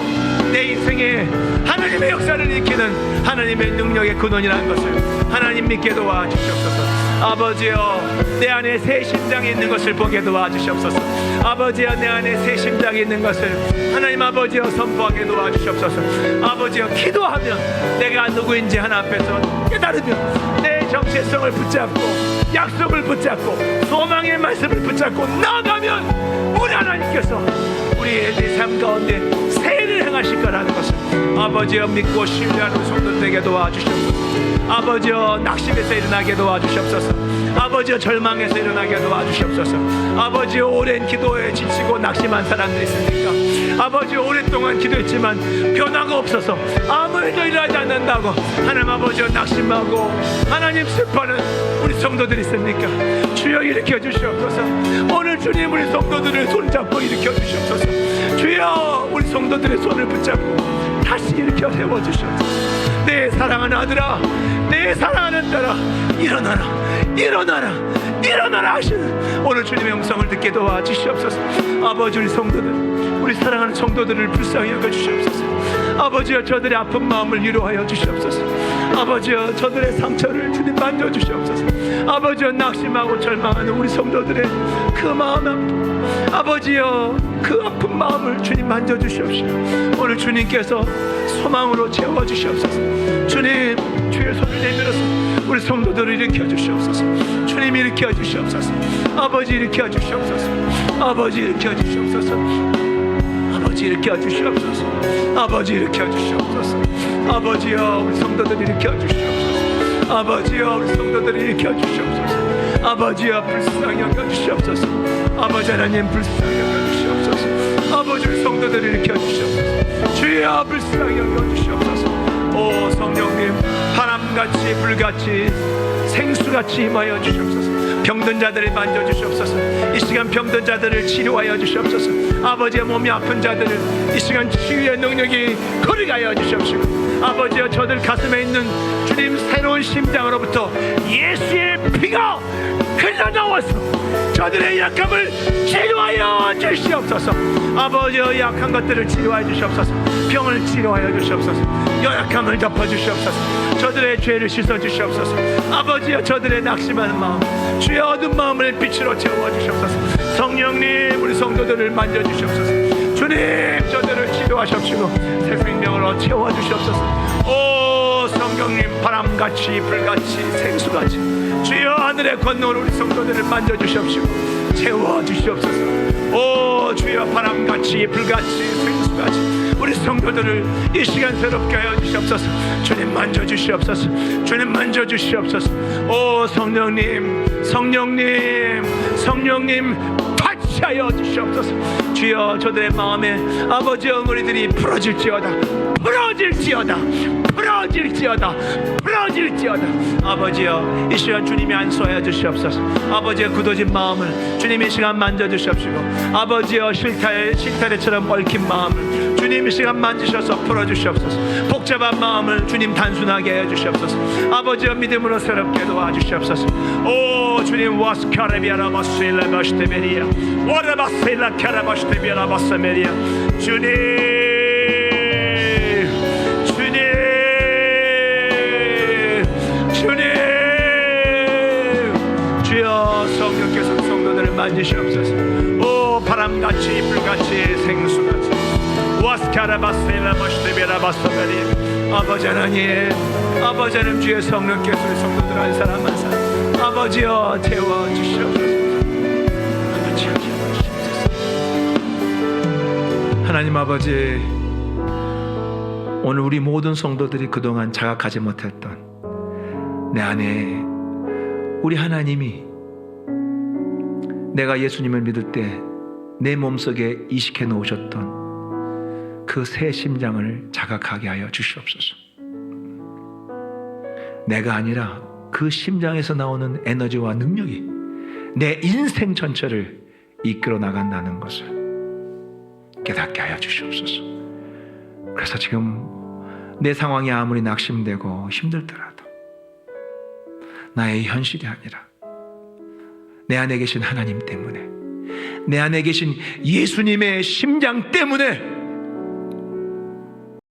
내 인생에 하나님의 역사를 일으키는 하나님의 능력의 근원이라는 것을 하나님 믿게 도와주시옵소서. 아버지여, 내 안에 새 심장이 있는 것을 보게 도와주시옵소서. 아버지여, 내 안에 새 심장이 있는 것을 하나님 아버지여 선포하게 도와주시옵소서. 아버지여, 기도하면 내가 누구인지 하나님 앞에서 깨달으며 내 정체성을 붙잡고 약속을 붙잡고 소망의 말씀을 붙잡고 나아가면 우리 하나님께서 우리의 내 삶 가운데 새해를 행하실 거라는 것을 아버지여 믿고 신뢰하는 성도 되게 도와주시옵소서. 아버지여, 낙심에서 일어나게 도와주시옵소서. 아버지여, 절망에서 일어나게 도와주시옵소서. 아버지여, 오랜 기도에 지치고 낙심한 사람들이 있습니까? 아버지여, 오랫동안 기도했지만 변화가 없어서 아무 일도 일어나지 않는다고 하나님 아버지여 낙심하고 하나님 슬퍼하는 우리 성도들이 있습니까? 주여 일으켜 주시옵소서. 오늘 주님 우리 성도들을 손잡고 일으켜 주시옵소서. 주여 우리 성도들의 손을 붙잡고 다시 일으켜 세워주시옵소서. 내 사랑하는 아들아, 내 사랑하는 딸아, 일어나라, 일어나라, 일어나라 하시는 오늘 주님의 음성을 듣게 도와주시옵소서. 아버지, 우리 성도들, 우리 사랑하는 성도들을 불쌍히 여겨주시옵소서. 아버지여, 저들의 아픈 마음을 위로하여 주시옵소서. 아버지여, 저들의 상처를 주님 만져주시옵소서. 아버지여, 낙심하고 절망하는 우리 성도들의 그 마음 아버지여, 그 아픈 마음을 주님 만져주시옵시오. 오늘 주님께서 소망으로 채워주시옵소서. 주님, 주의 손을 내밀어서 우리 성도들을 일으켜 주시옵소서. 주님 일으켜 주시옵소서. 아버지 일으켜 주시옵소서. 아버지 일으켜 주시옵소서. 아버지 일으켜 주시옵소서. 아버지 일으켜 주시옵소서. 아버지여, 우리 성도들 일으켜 주시옵소서. 아버지여, 우리 성도들 일으켜 주시옵소서. 아버지여, 불쌍히 여겨 주시옵소서. 아버지 하나님, 불쌍히 여겨 주시옵소서. 아버지, 우리 성도들 일으켜 주시옵소서. 주여, 불쌍히 여겨 주시옵소서. 오 성령님, 바람같이 불같이 생수같이 임하여 주시옵소서. 병든 자들을 만져주시옵소서. 이 시간 병든 자들을 치료하여 주시옵소서. 아버지의 몸이 아픈 자들을 이 시간 치유의 능력이 거리게 하여 주시옵시고, 아버지여, 저들 가슴에 있는 주님 새로운 심장으로부터 예수의 피가 흘러나와서 저들의 약함을 치료하여 주시옵소서. 아버지여, 약한 것들을 치료하여 주시옵소서. 병을 치료하여 주시옵소서. 연약함을 덮어주시옵소서. 저들의 죄를 씻어주시옵소서. 아버지여, 저들의 낙심하는 마음, 주의 어두운 마음을 빛으로 채워주시옵소서. 성령님, 우리 성도들을 만져주시옵소서. 주님, 저들을 치료하시옵시고 새 생명으로 채워주시옵소서. 오 성령님, 바람같이 불같이 생수같이 주여 하늘의 권능으로 우리 성도들을 만져주시옵시고 채워주시옵소서. 오 주여, 바람같이 불같이 생수같이 우리 성도들을 이 시간 새롭게 하여 주시옵소서. 주님 만져주시옵소서. 주님 만져주시옵소서. 오 성령님, 성령님, 성령님 하여 주시옵소서. 주여, 저들의 마음에 아버지 엉덩이들이 풀어질지어다, 풀어질지어다, 부러질지어다. 부러질지어다. 아버지여, 이 시간 주님이 안수하여 주시옵소서. 아버지의 굳어진 마음을 주님이 이 시간 만져주시옵시고, 아버지여, 실타래처럼 얽힌 마음을 주님 이 시간 만지셔서 풀어주시옵소서. 복잡한 마음을 주님 단순하게 해주시옵소서. 아버지여, 믿음으로 새롭게 도와주시옵소서. 오 주님, 와스카레비아라 마스일라 바스테베리아 와라바스일라 카라바스테비아라 바스메리아. 주님, 주님, 주님, 주여, 성령께서 성도들을 만지시옵소서. 오 바람같이 불같이 생수같이 와스카라바스일라 바스테비아라 바스메리아. 아버지 하나님, 아버지 하나님, 주의 성령께서 우리 성도들 한 사람 한 사람 아버지여 태워주시옵소서. 하나님 아버지, 오늘 우리 모든 성도들이 그동안 자각하지 못했던 내 안에 우리 하나님이 내가 예수님을 믿을 때 내 몸속에 이식해 놓으셨던 그 새 심장을 자각하게 하여 주시옵소서. 내가 아니라 그 심장에서 나오는 에너지와 능력이 내 인생 전체를 이끌어 나간다는 것을 깨닫게 하여 주시옵소서. 그래서 지금 내 상황이 아무리 낙심되고 힘들더라도 나의 현실이 아니라 내 안에 계신 하나님 때문에, 내 안에 계신 예수님의 심장 때문에